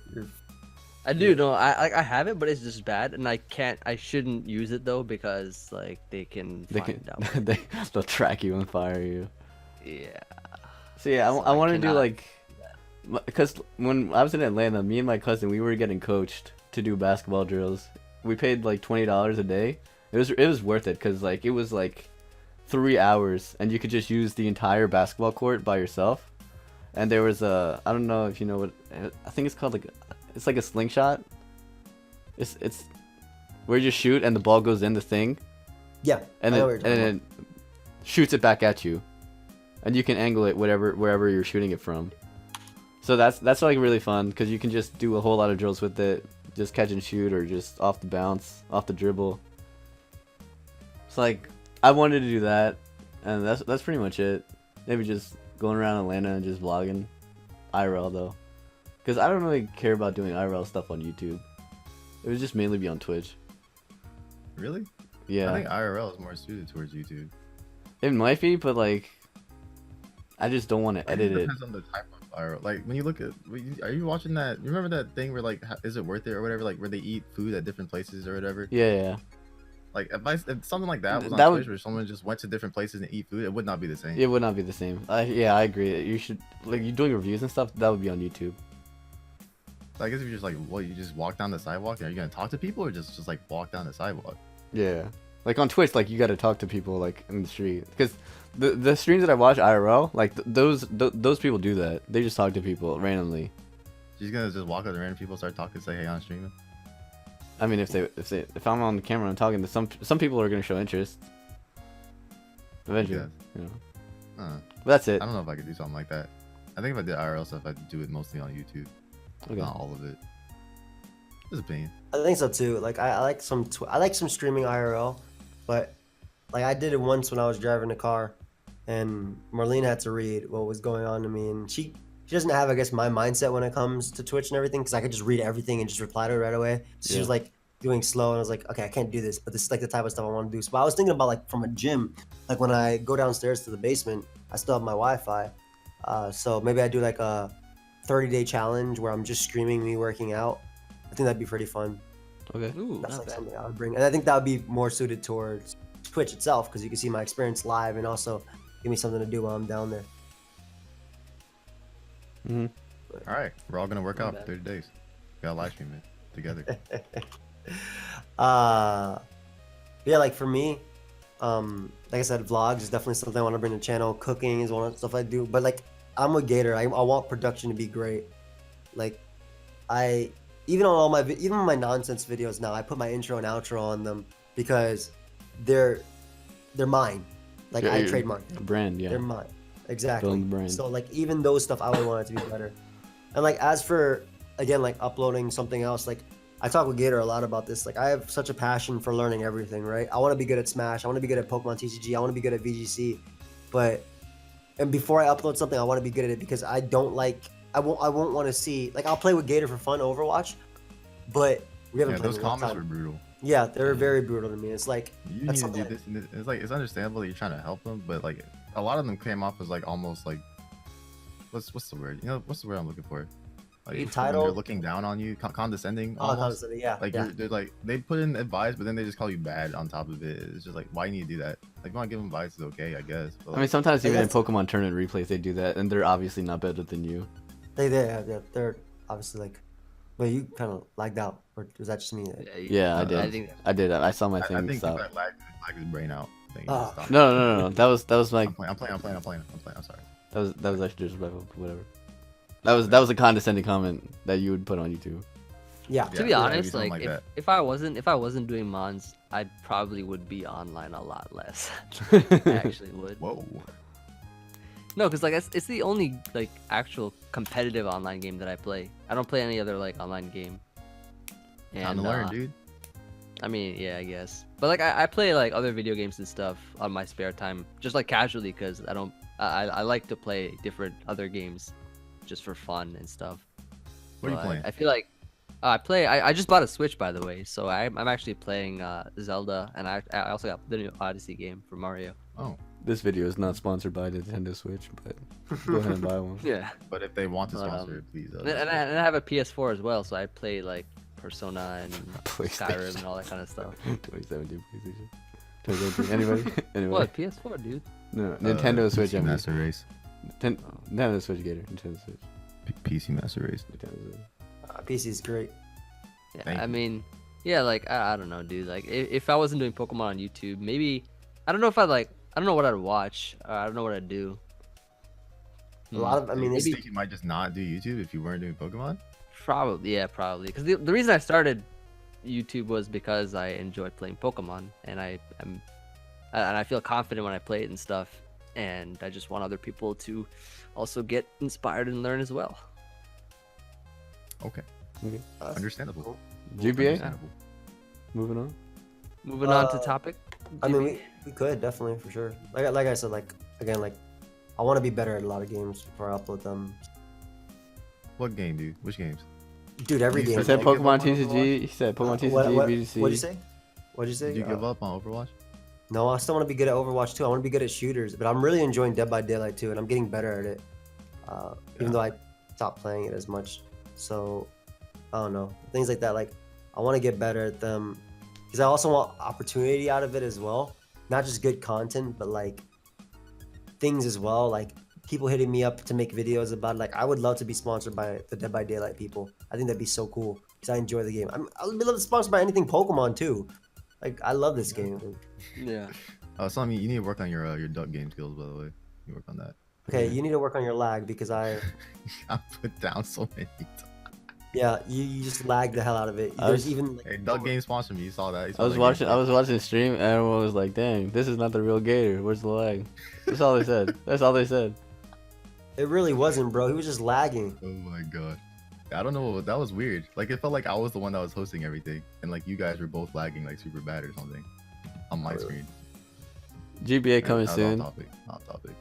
I do know. I have it, but it's just bad, and I shouldn't use it though because like they can They find can, out. they'll track you and fire you. Yeah. So yeah, So I want to do cannot like, because when I was in Atlanta, me and my cousin, we were getting coached to do basketball drills. We paid like $20 a day. It was worth it because like it was like 3 hours, and you could just use the entire basketball court by yourself. And there was I don't know if you know what, I think it's called like, it's like a slingshot. It's where you shoot and the ball goes in the thing, Yeah. and I know then what you're talking and it shoots it back at you, and you can angle it wherever you're shooting it from. So that's like really fun because you can just do a whole lot of drills with it, just catch and shoot or just off the bounce, off the dribble. It's like I wanted to do that, and that's pretty much it. Maybe just going around Atlanta and just vlogging, IRL though, because I don't really care about doing IRL stuff on YouTube. It would just mainly be on Twitch. Really? Yeah, I think IRL is more suited towards YouTube. it might be, but like, I just don't want to edit it. Depends on the type of IRL. Like when you look at, are you watching that? You remember that thing where like, is it worth it or whatever? Like where they eat food at different places or whatever. Yeah. Like if something like that was on That Twitch would- where someone just went to different places and eat food, it would not be the same. It would not be the same. Yeah, I agree. You should, like, you doing reviews and stuff, that would be on YouTube. I guess if you're just like, what, you just walk down the sidewalk, are you gonna talk to people or just like walk down the sidewalk? Yeah. Like on Twitch, like you got to talk to people like in the street, because the streams that I watch IRL, like those people do that. They just talk to people randomly. She's gonna just walk up to random people, start talking, say, hey, I'm streaming. I mean, if I'm on the camera and talking to some people are gonna show interest. Eventually, Yes. you know. But But that's it. I don't know if I could do something like that. I think if I did IRL stuff, I'd do it mostly on YouTube, Okay. not all of it. Just opinion. I think so too. Like I like some streaming IRL, but like I did it once when I was driving the car, and Marlene had to read what was going on to me, and she doesn't have, I guess, my mindset when it comes to Twitch and everything, because I could just read everything and just reply to it right away. So she was like doing slow, and I was like, okay, I can't do this, but this is like the type of stuff I want to do. So I was thinking about like from a gym, like when I go downstairs to the basement, I still have my Wi-Fi, so maybe I do like a 30-day challenge where I'm just streaming me working out. I think that'd be pretty fun. Okay. Ooh, That's not like bad. something I would bring, and I think that would be more suited towards Twitch itself, because you can see my experience live and also give me something to do while I'm down there. Hmm. All right, we're all gonna work Not out for bad. 30 days. Gotta live stream it together. Yeah, like for me, like I said, vlogs is definitely something I want to bring to the channel. Cooking is one of the stuff I do, but like I'm with Gator. I want production to be great. Like even on all my even my nonsense videos now, I put my intro and outro on them because they're mine. Like Yeah, I your trademark them. brand, yeah. They're mine. Exactly. Building the brand. So like even those stuff, I would want it to be better. And like as for again like uploading something else, like I talk with Gator a lot about this. Like I have such a passion for learning everything, right? I want to be good at Smash. I want to be good at Pokemon TCG. I want to be good at VGC. And before I upload something, I want to be good at it because I won't want to see, like I'll play with Gator for fun, Overwatch, but we haven't Yeah, played those in a long comments time. were brutal. Yeah, they're very brutal to me. It's like You need that's to do something this and this. It's like it's understandable that you're trying to help them, but like a lot of them came off as like almost like what's the word? You know, what's the word I'm looking for? Like when they're Entitled? looking down on you, condescending. oh, Almost. constantly, yeah, Like yeah. they're like they put in advice, but then they just call you bad on top of it. It's just like why you need to do that? Like you want to give them advice is okay, I guess. But, I mean, like, sometimes Like, even in that's- Pokemon tournament replays, they do that, and they're obviously not better than you. They're obviously like, but you kind of lagged out, or was that just me? Yeah, I did. I think I did. I saw my I thing think stop. that lag his brain out. Thing. Ah. Stop. No. That was like I'm playing. I'm sorry. that was actually disrespectful. Whatever. That was a condescending comment that you would put on YouTube. Yeah. To be Yeah, honest, maybe something like, like that. if I wasn't doing mons, I probably would be online a lot less. I actually would. Whoa. No, because like it's the only like actual competitive online game that I play. I don't play any other like online game. Time to learn, dude. I mean, yeah, I guess. But like I play like other video games and stuff on my spare time, just like casually, because I like to play different other games, just for fun and stuff. What are you But playing? I feel like I just bought a Switch, by the way, so I'm actually playing Zelda, and I also got the new Odyssey game for Mario. Oh, This video is not sponsored by Nintendo Switch, but go ahead and buy one. Yeah, but if they want to But, sponsor it, please. and I have a PS4 as well, so I play like Persona and PlayStation. Skyrim and all that kind of stuff. 2017 PlayStation. 2017. Anybody? Anyway. What PS4, dude? No, Nintendo Switch. I PC mean, Master Race. Nintendo Switch Gator. Nintendo Switch. PC Master Race. Nintendo Switch. PC is great. Yeah, Thank I you. mean, yeah, like I don't know, dude. Like if I wasn't doing Pokemon on YouTube, maybe I don't know if I don't know what I'd watch. I don't know what I'd do. A lot of, I mean, You it's, think you might just not do YouTube if you weren't doing Pokemon? Probably, yeah, probably. Because the reason I started YouTube was because I enjoyed playing Pokemon, and I feel confident when I play it and stuff, and I just want other people to also get inspired and learn as well. Okay, Okay. that's understandable. cool. GBA. Understandable. Moving on. Moving on to topic. I mean, GBA. we could definitely for sure. Like I said, like again, like I want to be better at a lot of games before I upload them. What game, dude? Which games? Dude, every You game. He said Did you give Pokemon up on TCG. Overwatch? He said Pokemon TCG, What'd BGC. you say? What'd you say? Did you give up on Overwatch? No, I still want to be good at Overwatch too. I want to be good at shooters, but I'm really enjoying Dead by Daylight too, and I'm getting better at it. Even though I stopped playing it as much, so I don't know, things like that. Like I want to get better at them because I also want opportunity out of it as well, not just good content, but like things as well. Like people hitting me up to make videos about. Like I would love to be sponsored by the Dead by Daylight people. I think that'd be so cool because I enjoy the game. I'd love to be sponsored by anything Pokemon too. Like I love this game. Yeah. So I mean, you need to work on your duck game skills, by the way. You work on that. Okay, you need to work on your lag because I put down so many times. yeah, you just lag the hell out of it. I There's was- even like, Hey, duck game sponsored me. You saw that? You saw I was that watching. game? I was watching the stream, and everyone was like, "Dang, this is not the real Gator. Where's the lag?" That's all they said. That's all they said. it really wasn't, bro. He was just lagging. Oh my god. I don't know. That was weird. Like it felt like I was the one that was hosting everything, and like you guys were both lagging like super bad or something on my screen. GBA coming That was soon. Off topic. Off topic.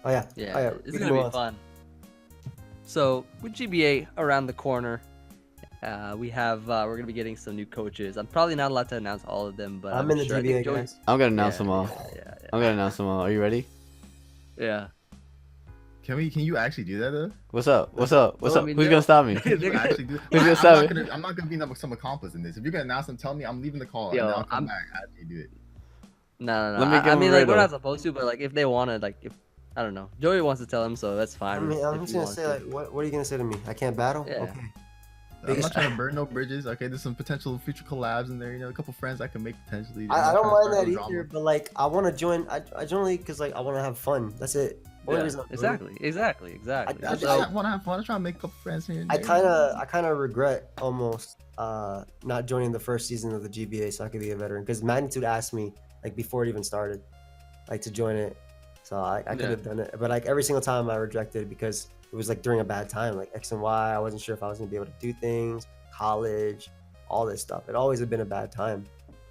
Oh yeah, Yeah. Oh, yeah. It's we can gonna move be on. fun. So with GBA around the corner, we're gonna be getting some new coaches. I'm probably not allowed to announce all of them, but I'm in the sure, I think GBA, Joey- guys. I'm gonna announce Yeah, them all. Yeah. I'm gonna announce them all. Are you ready? Yeah. Can you actually do that though? What's up? What's up? What's Well, I up? mean, Who's no. gonna stop me? Can you actually do Who's gonna stop me? I'm not gonna be some accomplice in this. If you're gonna announce them, tell me. I'm leaving the call. Yo, and then I'll come I'm- back after you do it. No. Let me I give him mean, a like, we're riddle. not supposed to, but like, if they wanna, like, if I don't know, Joey wants to tell him, so that's I fine. mean, I'm if just he gonna wants say to. like, what are you gonna say to me? I can't battle. Yeah. Okay. I'm Biggest- not trying to burn no bridges. Okay, there's some potential future collabs in there. You know, a couple friends I can make potentially. I'm I not don't trying to mind start that no either, drama. but like, I want to join. I generally because like I want to have fun. That's it. Only Yeah, reason I'm doing it. exactly. I just I- want to have fun. I try to make a couple friends here. And I there. kind of regret almost not joining the first season of the GBA so I could be a veteran because Magnitude asked me like before it even started, like to join it. So I could Yeah. have done it, but like every single time I rejected it because it was like during a bad time, like X and Y. I wasn't sure if I was gonna be able to do things, college, all this stuff. It always had been a bad time,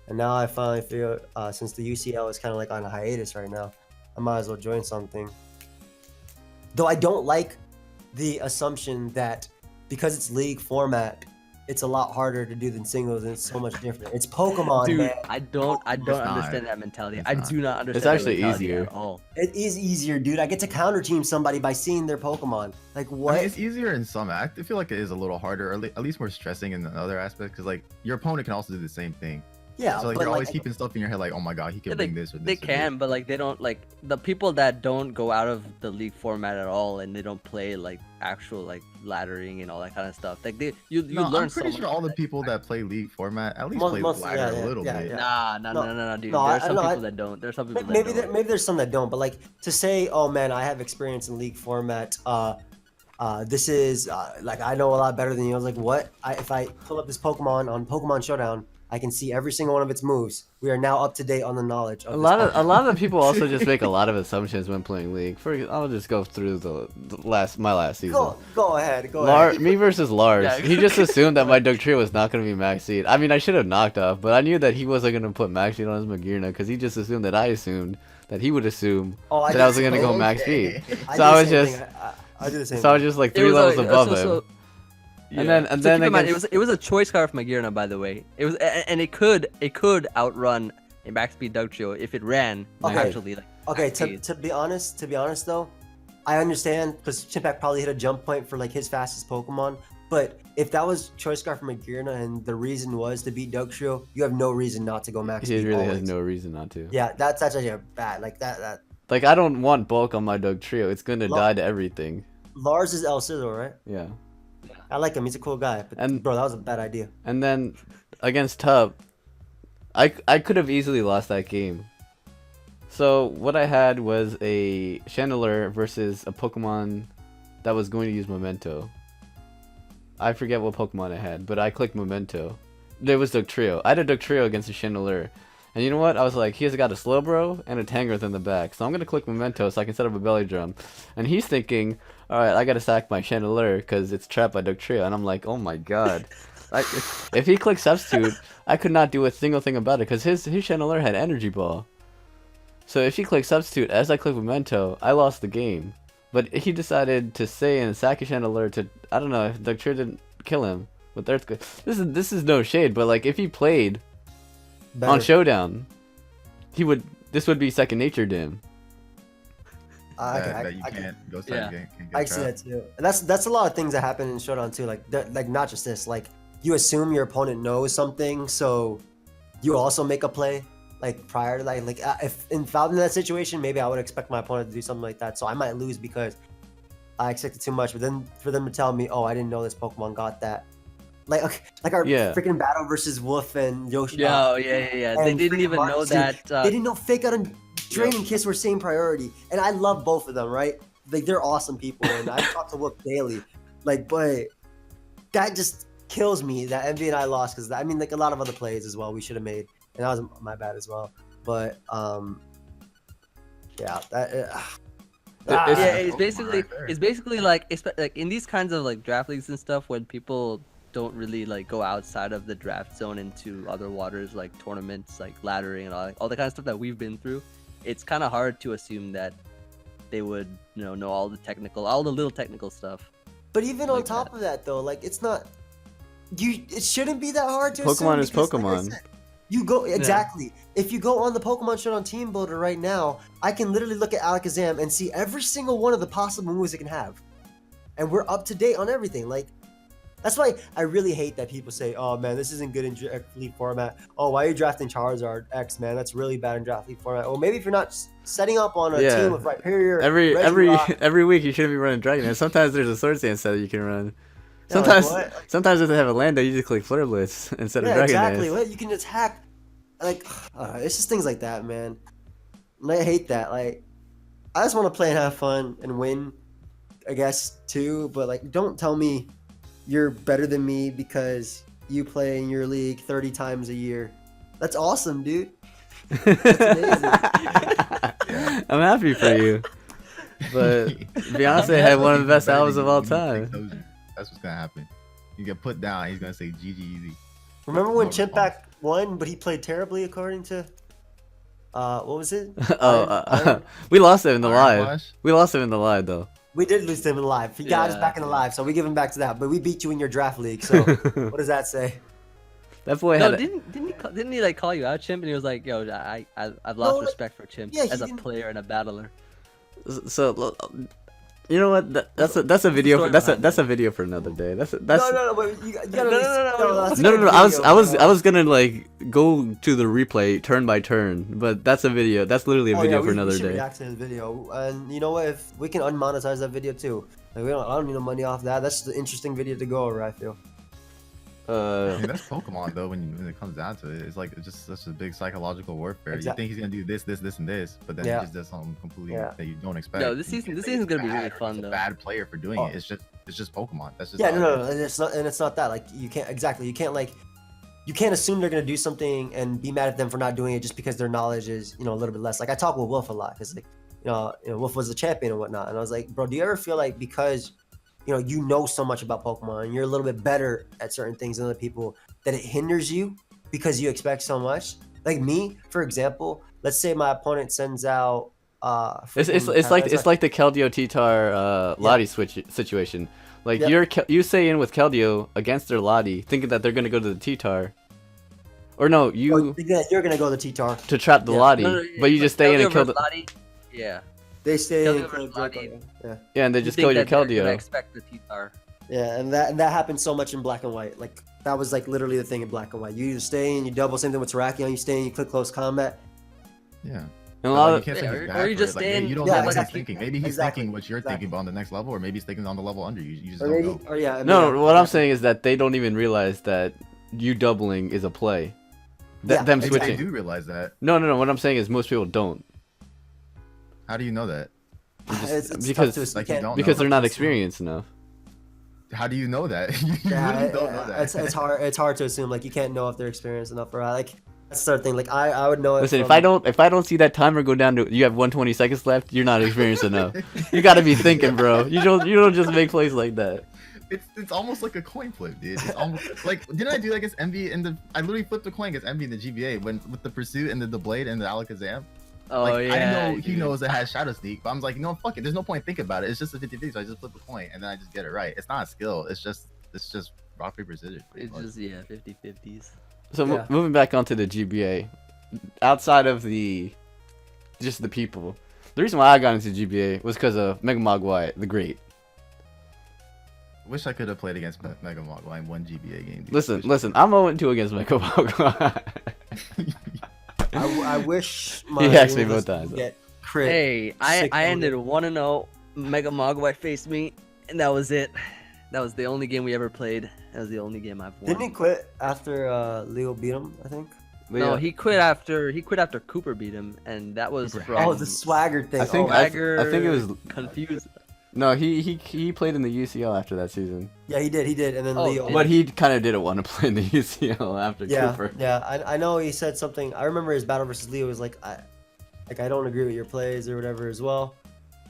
and now I finally feel since the UCL is kind of like on a hiatus right now, I might as well join something. Though I don't like the assumption that because it's league format, it's a lot harder to do than singles and it's so much different. It's Pokemon, Dude, man. I don't It's not. understand that mentality. It's I not. do not understand. actually that mentality easier. at all. It is easier, dude. I get to counter team somebody by seeing their Pokemon. Like I what? mean, it's easier in some. I feel like it is a little harder, or at least more stressing in another aspect, because like your opponent can also do the same thing. yeah, So like but you're always like, keeping stuff in your head, like, oh my god, he can Yeah, bring this or this. They or this. can, but like they don't like the people that don't go out of the league format at all, and they don't play like actual like laddering and all that kind of stuff. Like you No, learn I'm pretty so sure much all from the that. people that play league format at least Most- play most- ladder yeah, a little yeah, bit. yeah. No, dude. No, There's some no, people that don't. There's some people that maybe don't. maybe there's some that don't, but like to say, oh man, I have experience in league format. This is like I know a lot better than you. I was like, what? If I pull up this Pokemon on Pokemon Showdown, I can see every single one of its moves. We are now up to date on the knowledge. Of A this lot of Pokemon. people also just make a lot of assumptions when playing League. I'll just go through my last season. Go ahead. Go ahead. Me versus Lars. Yeah. He just assumed that my Dugtrio was not going to be max seed. I mean, I should have knocked off, but I knew that he wasn't going to put max seed on his Magearna because he just assumed that I assumed that he would assume Oh, that did I was the going to same go thing. max speed. I So do I the was same just, thing. I do the same. so I was thing. just like It 3 was levels a- above so- him. so- And then So keep in mind, against- it was a choice card from Magearna, by the way. It was and it could outrun a max speed Dugtrio if it ran Okay. actually like. Okay, max to, speed. to be honest though, I understand because Chimpact probably hit a jump point for like his fastest Pokemon. But if that was choice card from Magearna and the reason was to beat Dugtrio, you have no reason not to go max he speed. really always. has no reason not to. Yeah, that's actually a bad like that. Like, I don't want bulk on my Dugtrio. It's going to Lo- die to everything. Lars is El Sizzle, right? Yeah. I like him. He's a cool guy. But And- bro, that was a bad idea. And then against Tub, I could have easily lost that game. So what I had was a Chandelure versus a Pokemon that was going to use Memento. I forget what Pokemon I had, but I clicked Memento. There was Dugtrio. I had a Dugtrio against a Chandelure. And you know what? I was like, he's got a Slowbro and a Tangrowth in the back. So I'm going to click Memento so I can set up a Belly Drum. And he's thinking, alright, I got to sack my Chandelure because it's trapped by Dugtrio. And I'm like, oh my god. If he clicked substitute, I could not do a single thing about it because his channeler had energy ball. So if he clicked substitute as I clicked memento, I lost the game. But he decided to stay in Saki channeler to, I don't know if the trigger didn't kill him with earthquake. This is no shade, but like if he played on Showdown, this would be second nature to him. That you can't go yeah. can't get I see trapped. that too. And that's a lot of things that happen in Showdown too. Like not just this. Like you assume your opponent knows something, so you also make a play. Like prior to if in that situation, maybe I would expect my opponent to do something like that. So I might lose because I expected too much. But then for them to tell me, oh, I didn't know this Pokemon got that. Like our freaking battle versus Wolf and Yoshi. Yeah. They And didn't freaking even know Marcus, that. they didn't know Fake Out and Draining Kiss were same priority. And I love both of them, right? Like they're awesome people, and I talk to Wolf daily. Like, but that just kills me that Emvee and I lost because I mean, like a lot of other plays as well we should have made, and that was my bad as well. But yeah, It's basically like in these kinds of like draft leagues and stuff when people don't really like go outside of the draft zone into other waters like tournaments, like laddering and all the kind of stuff that we've been through. It's kind of hard to assume that they would know all the little technical stuff. But even on top of that, though, like it's not it shouldn't be that hard to assume. Pokemon is because, Pokemon. like I said, you go exactly. If you go on the Pokemon Showdown Team Builder right now, I can literally look at Alakazam and see every single one of the possible moves it can have, and we're up to date on everything. Like that's why I really hate that people say, "Oh man, this isn't good in Draft League format." Oh, why are you drafting Charizard X, man? That's really bad in Draft League format. Well, maybe if you're not setting up on a team with Rhyperior, every week you shouldn't be running Dragon. And sometimes there's a Sword Dance set that you can run. Sometimes if they have a Lando, you just click Flare Blitz instead of Dragon exactly. Dance. What you can attack, like it's just things like that, man. And I hate that. Like, I just want to play and have fun and win, I guess too. But like, don't tell me you're better than me because you play in your league 30 times a year. That's awesome, dude. That's amazing. I'm happy for you. But Beyonce had one of the best albums of all time. That's what's gonna happen. You get put down, he's gonna say GG easy. Remember when Chimpact won, but he played terribly according to what was it? We lost him in the live. Flash? We lost him in the live though. We did lose him in live. He got us back in the live, so we give him back to that. But we beat you in your draft league. So what does that say? That boy No, had. didn't he like call you out, Chimp? And he was like, "Yo, I've lost respect for Chimp as a player and a battler." So, you know what? That's a video. That's a video for another day. That's No. But you gotta No. I was gonna like go to the replay turn by turn, but that's a video. That's literally a video for another we should day. react to his video, and you know what? If we can unmonetize that video too, like I don't need no money off that. That's the interesting video to go over. I feel. I mean, that's Pokemon though. When it comes down to it, it's like it's just such a big psychological warfare. You think he's gonna do this, and this, but then he just does something completely that you don't expect. No, this season's gonna be really fun though. A bad player for doing it. It's just Pokemon. That's just no. And it's not that. Like you can't assume they're gonna do something and be mad at them for not doing it just because their knowledge is a little bit less. Like I talk with Wolf a lot because like Wolf was a champion and whatnot, and I was like, bro, do you ever feel like because you know so much about Pokemon and you're a little bit better at certain things than other people that it hinders you because you expect so much? Like me, for example, let's say my opponent sends out it's like the Keldeo Titar Lottie switch situation. Like you stay in with Keldeo against their Lottie, thinking that they're gonna go to the Titar. Or no, you're gonna go to the Titar to trap the Lottie, but you just stay in and kill the Lottie. Yeah. They stay in and they just kill your Keldeo. I expect the Titar. Yeah, and that happened so much in Black and White. Like that was like literally the thing in Black and White. You either stay and you double, same thing with Terrakion. You stay and you click close combat. Yeah. And a lot of or you just stay in. You don't know what he's thinking. Maybe he's thinking what you're thinking, but on the next level, or maybe he's thinking on the level under you. You just don't know. No, what I'm saying is that they don't even realize that you doubling is a play. Them switching. I do realize that. No. What I'm saying is most people don't. How do you know that? Because they're not experienced enough. How do you know that? You don't know that. It's hard to assume. Like you can't know if they're experienced enough, or like that's the sort of thing. Like I would know. Listen, if I don't see that timer go down to you have 120 seconds left, you're not experienced enough. You got to be thinking, bro. You don't just make plays like that. It's almost like a coin flip, dude. It's almost like didn't I do that against Emvee and I literally flipped a coin against Emvee in the GBA when with the pursuit and the blade and the Alakazam. Oh Like, yeah. I know he dude. knows it has Shadow Sneak, but I'm like, fuck it. There's no point thinking about it. It's just a 50-50, so I just flip a coin and then I just get it right. It's not a skill. It's just rock paper scissors. pretty It's much. just 50-50s. So Yeah. moving back onto the GBA, outside of just the people, the reason why I got into GBA was because of Mega Mogwai the Great. Wish I could have played against Mega Mogwai in one GBA game. Dude. Listen, I'm 0-2 against Mega Mogwai. I wish my He asked me English both times. would get crit. Hey, I 6-0. ended 1-0. Mega Mogwai faced me, and that was it. That was the only game we ever played. That was the only game I've won. Didn't he quit after Leo beat him? I think. No, he quit after Cooper beat him, and that was Cooper from Oh, the swagger thing. I think oh, I Swagger think it was confused. no. He played in the UCL after that season, yeah, he did, and then Oh, Leo. but he kind of didn't want to play in the UCL after Yeah, Cooper. yeah. I know he said something. I remember his battle versus Leo was like, I don't agree with your plays or whatever as well.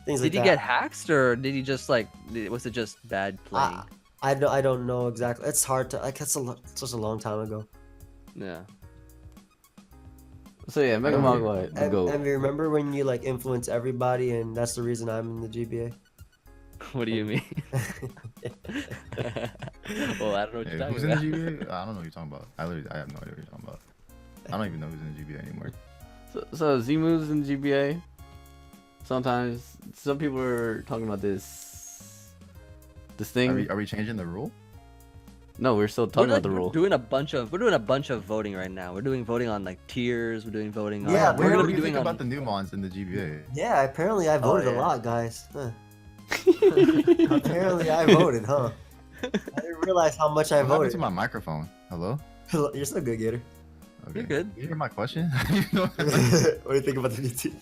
Things like Did he that. get hacked, or did he just was it just bad playing? I don't know exactly. It's hard to like. It's such a long time ago. Yeah. So yeah, Mega Mogwai the And GOAT. you remember when you like influence everybody, and that's the reason I'm in the GBA. What do you mean? Well, I don't know what Hey, you're who's talking in about. the GBA? I don't know what you're talking about. I have no idea what you're talking about. I don't even know who's in the GBA anymore. So Z-Moves in GBA. Sometimes some people are talking about this thing. Are we changing the rule? No, we're still talking about the We're rule. doing a bunch of voting right now. We're doing voting on like tiers. We're doing voting on. Yeah, we're gonna what be do you doing think on. about the new mons in the GBA? Yeah, apparently I voted a yeah. lot, guys. Huh. Apparently I voted, huh? I didn't realize how much I What happened voted. to my microphone? Hello? You're so good, Gator. Okay. You're good. Did you hear my question? What do you think about the new team?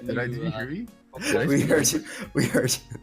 Did you hear me? Did I We say heard something? you. We heard you.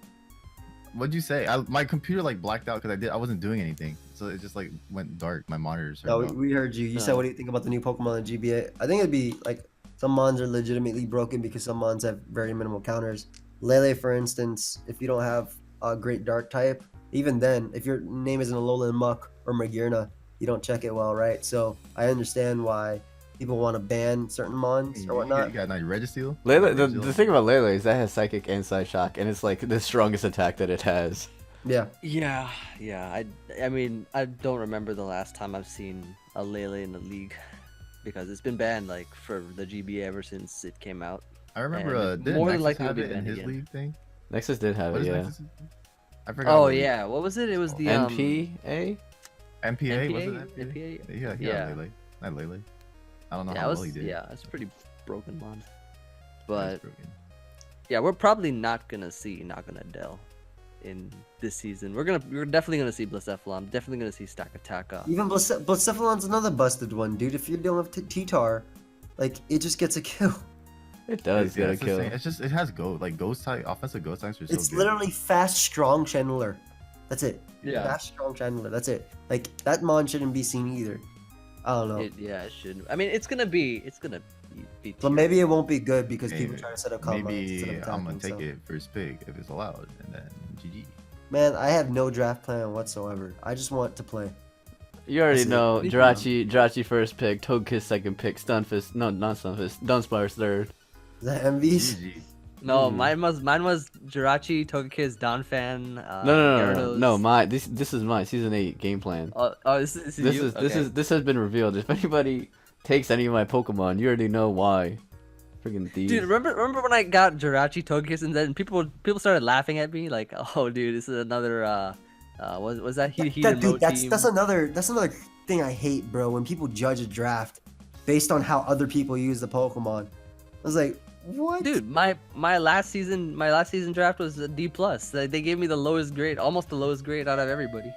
What'd you say? My computer like blacked out because I wasn't doing anything, so it just like went dark. My monitors. No, we heard you. You said, No. what do you think about the new Pokemon in GBA? I think it'd be like some mons are legitimately broken because some mons have very minimal counters. Lele, for instance, if you don't have a great dark type, even then, if your name isn't Alolan Muck or Magirna, you don't check it well, right? So I understand why people want to ban certain mons or whatnot. You got any Registeel? Lele, the thing about Lele is that has Psychic and Side Shock, and it's like the strongest attack that it has. Yeah. Yeah. I mean, I don't remember the last time I've seen a Lele in the league, because it's been banned like for the GBA ever since it came out. I remember. And Didn't more than Nexus likely have it'll it be in banned his again. league thing? Nexus did have What it, is yeah. Nexus? I forgot. Oh what league. yeah, what was it? It was the NPA? MPA was it? NPA? MPA? Yeah, Yeah. Lele. Not Lele. I don't know Yeah, how it well he was, did. yeah, it's a pretty broken mod. That's But broken. yeah, we're probably not gonna see Naganadel in this season. We're definitely gonna see Blacephalon. Definitely gonna see Stack Attack. Even Blacephalon's another busted one, dude. If you're dealing with T-Tar, like, it just gets a kill. It does Yeah, get a that's the kill. thing. It's just it has like ghost type offensive ghost types are so It's good. literally fast, strong channeler. That's it. Yeah. Fast, strong channeler. That's it. Like, that mon shouldn't be seen either. I don't know. It should. I mean, it's gonna be But tier. maybe it won't be good because people Maybe. try to set up combos instead Maybe of I'm gonna attacking. take So. it first pick if it's allowed, and then GG. Man, I have no draft plan whatsoever. I just want to play. You already That's it. know, Me too. Jirachi first pick, Togekiss second pick, Stunfisk, no, not Stunfisk, Dunsparce third. Is that Emvee's? GG. No, Hmm. mine was Jirachi, Togekiss, Donphan. No, this is my season 8 game plan. Oh, this is This you? is Okay. this has been revealed. If anybody takes any of my Pokemon, you already know why. Freaking thieves. Dude, remember when I got Jirachi, Togekiss, and then people started laughing at me like, oh, dude, this is another was that he Dude, that's another thing I hate, bro. When people judge a draft based on how other people use the Pokemon. I was like, what? Dude, my last season draft was a D plus. They gave me the lowest grade, almost the lowest grade out of everybody.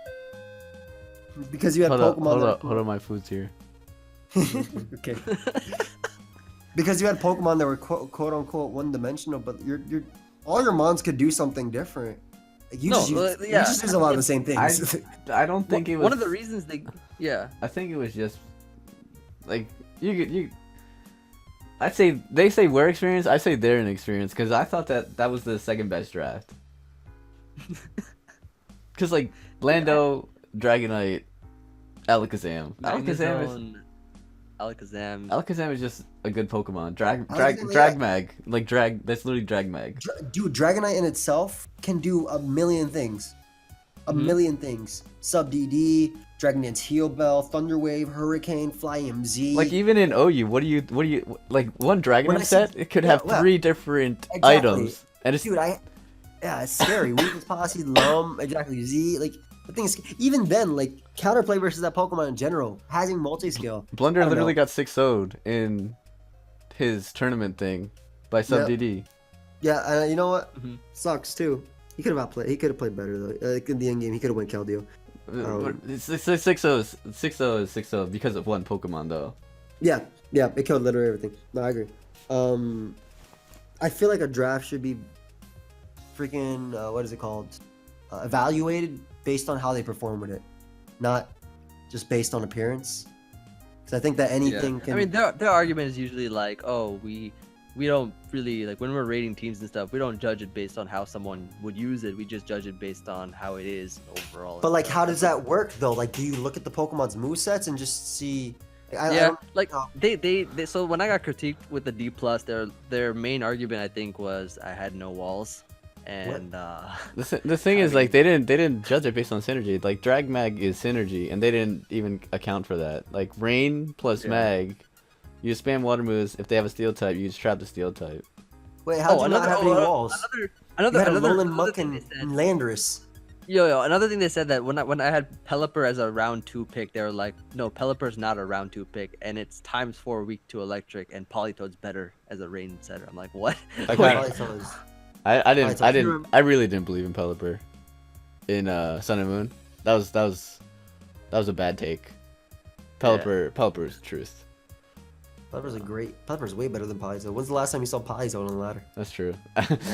Because you had Pokemon. Hold up, my food's here. Okay. Because you had Pokemon that were quote unquote one dimensional, but all your mons could do something different. Like, you just use a lot of the same things. I don't think it was One of the reasons I think it was just like you. I'd say they say we're experienced. I say they're inexperienced because I thought that was the second best draft. Cause like Lando, Dragonite, Alakazam. Alakazam is just a good Pokemon. Dragmag. Like that's literally Dragmag. Dude, Dragonite in itself can do a million things. A million things. Sub DD, Dragon Dance Heal Bell, Thunder Wave, Hurricane, Fly MZ. Like even in OU, what do you like one Dragonite set? It could have 3 different items. And it's dude, it's scary. Weakness Posse, Lum, exactly Z. Like the thing is, even then, like counterplay versus that Pokemon in general, having multi-scale. Blunder literally got 6-0'd in his tournament thing by Sub DD. Yeah, and you know what? Sucks too. He could have outplayed. He could have played better though. Like in the end game, he could have won Keldeo. It's 6-0 is 6-0 because of one Pokemon though. Yeah, it killed literally everything. No, I agree. I feel like a draft should be freaking what is it called? Evaluated based on how they perform with it, not just based on appearance. Because I think that anything can. I mean, their argument is usually like, oh, we don't really like when we're rating teams and stuff. We don't judge it based on how someone would use it. We just judge it based on how it is overall. But like, how does that work though? Like, do you look at the Pokemon's movesets and just see? They so when I got critiqued with the D+, their main argument I think was I had no walls, and the thing is like they didn't judge it based on synergy. Like Dragmag is synergy, and they didn't even account for that. Like Rain plus Mag, you spam water moves. If they have a Steel type, you just trap the Steel type. Wait, how do you not have any walls? Another Alolan Muck and Landorus. Yo, another thing they said that when I had Pelipper as a round 2 pick, they were like, no, Pelipper's not a round 2 pick, and it's ×4 weak to electric, and Politoed's better as a rain setter. I'm like, what? I really didn't believe in Pelipper in Sun and Moon. That was a bad take. Pelipper is the truth. Pelipper's way better than Politoed. When's the last time you saw Politoed on the ladder? That's true.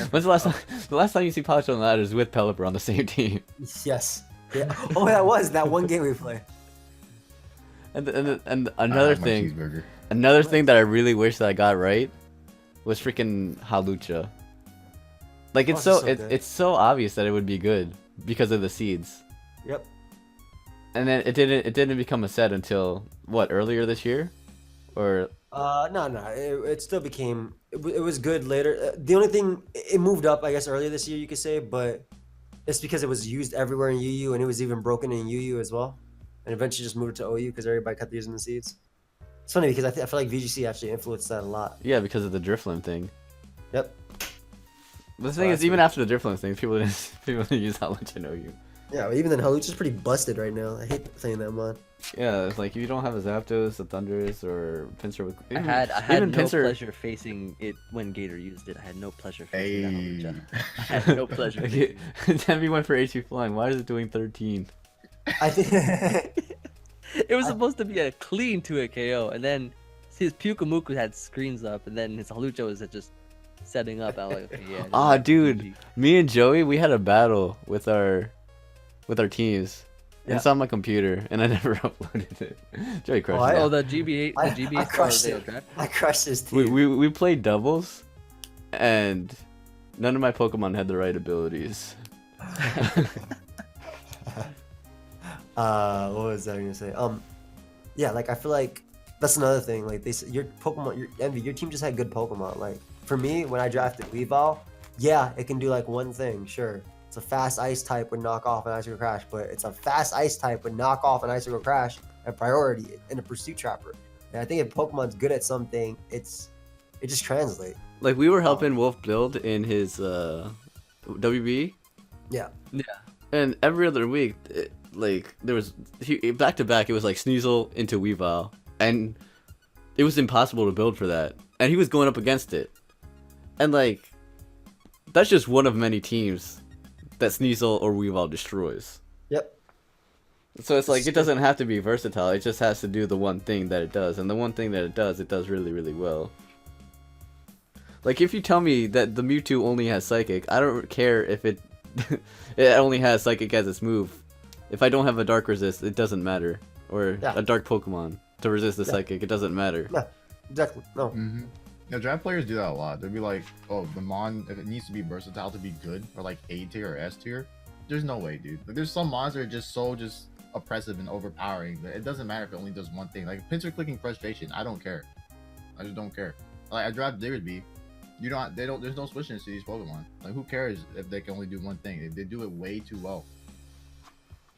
When's the last time you see Politoed on the ladder is with Pelipper on the same team? Yes. Yeah. Oh, that was that one game we played. And another thing that I really wish that I got right was freaking Halucha. Like it's so obvious that it would be good because of the seeds. Yep. And then it didn't become a set until what, earlier this year, or no, it still became it was good later. The only thing it moved up, I guess, earlier this year you could say, but it's because it was used everywhere in UU and it was even broken in UU as well, and eventually just moved to OU because everybody kept using the seeds. It's funny because I feel like VGC actually influenced that a lot. Yeah, because of the Drifloon thing. Yep. But the thing is, even after the Drifloon thing, people didn't use Halucha in OU. Yeah, but even then, Halucha's pretty busted right now. I hate playing that mod. Yeah, it's like if you don't have a Zapdos, a Thundurus, or Pinsir with... I had no pleasure facing it when Gator used it. I had no pleasure facing that Halucha. I had no pleasure. Emvee went for HP Flying. Why is it doing 13? I think... It was supposed to be a clean 2-hit KO, and then his Pyukumuku had screens up, and then his Halucha was just setting up. I was like, okay, yeah. Dude, me and Joey, we had a battle with our teams. Yeah. It's on my computer, and I never uploaded it. Joey crushed it. The GB8, I crushed it. I crushed his team. We played doubles, and none of my Pokemon had the right abilities. What was I gonna say? Yeah, like I feel like that's another thing. Like they said, your Pokemon, Emvee, your team just had good Pokemon. Like for me, when I drafted Weavile, yeah, it can do like one thing, sure. It's a fast ice type with knock off and Icicle Crash, but it's a fast ice type with knock off and Icicle Crash and priority in a Pursuit Trapper. And I think if Pokemon's good at something, it just translates. Like we were helping Wolf build in his WB. Yeah. Yeah. And every other week, there was back to back. It was like Sneasel into Weavile, and it was impossible to build for that. And he was going up against it, and like that's just one of many teams that Sneasel or Weavile destroys. Yep. So it's like it doesn't have to be versatile. It just has to do the one thing that it does, and the one thing that it does really, really well. Like if you tell me that the Mewtwo only has Psychic, I don't care if it it only has Psychic as its move. If I don't have a Dark Resist, it doesn't matter, or a Dark Pokemon to resist the Psychic, it doesn't matter. Yeah, exactly. No. Mm-hmm. Now, draft players do that a lot. They'll be like, oh, the Mon, if it needs to be versatile to be good, or like A tier or S tier, there's no way, dude. Like, there's some mons that are just so oppressive and overpowering that it doesn't matter if it only does one thing. Like pincer clicking frustration, I don't care. I just don't care. Like I draft Diggersby. There's no switching to these Pokemon. Like who cares if they can only do one thing? They do it way too well.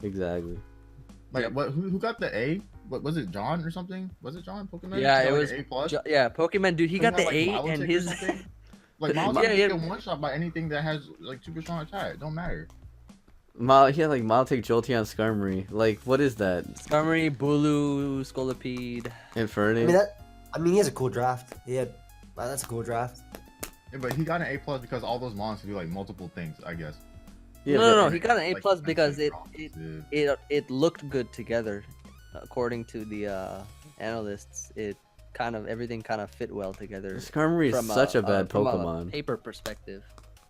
Exactly. Like Yep. what? Who got the A? What was it? John or something? Was it John Pokemon? Yeah, He it got, like, was. an A plus. Yeah, Pokemon dude, he got the Like, 8 Milotic and or his. something? Like Miles Yeah, can yeah. get one shot by anything that has like super strong attack. It don't matter. He had like Milotic, Jolteon, Skarmory. Like, what is that? Skarmory, Bulu, Scolipede. Infernape? He has a cool draft. That's a cool draft. Yeah, but he got an A plus because all those mons can do like multiple things. I guess. Yeah, no, but- he got an A Like, plus defensive because drops, it looked good together, according to the analysts. Everything kind of fit well together. Skarmory is such a bad from Pokemon. a paper perspective.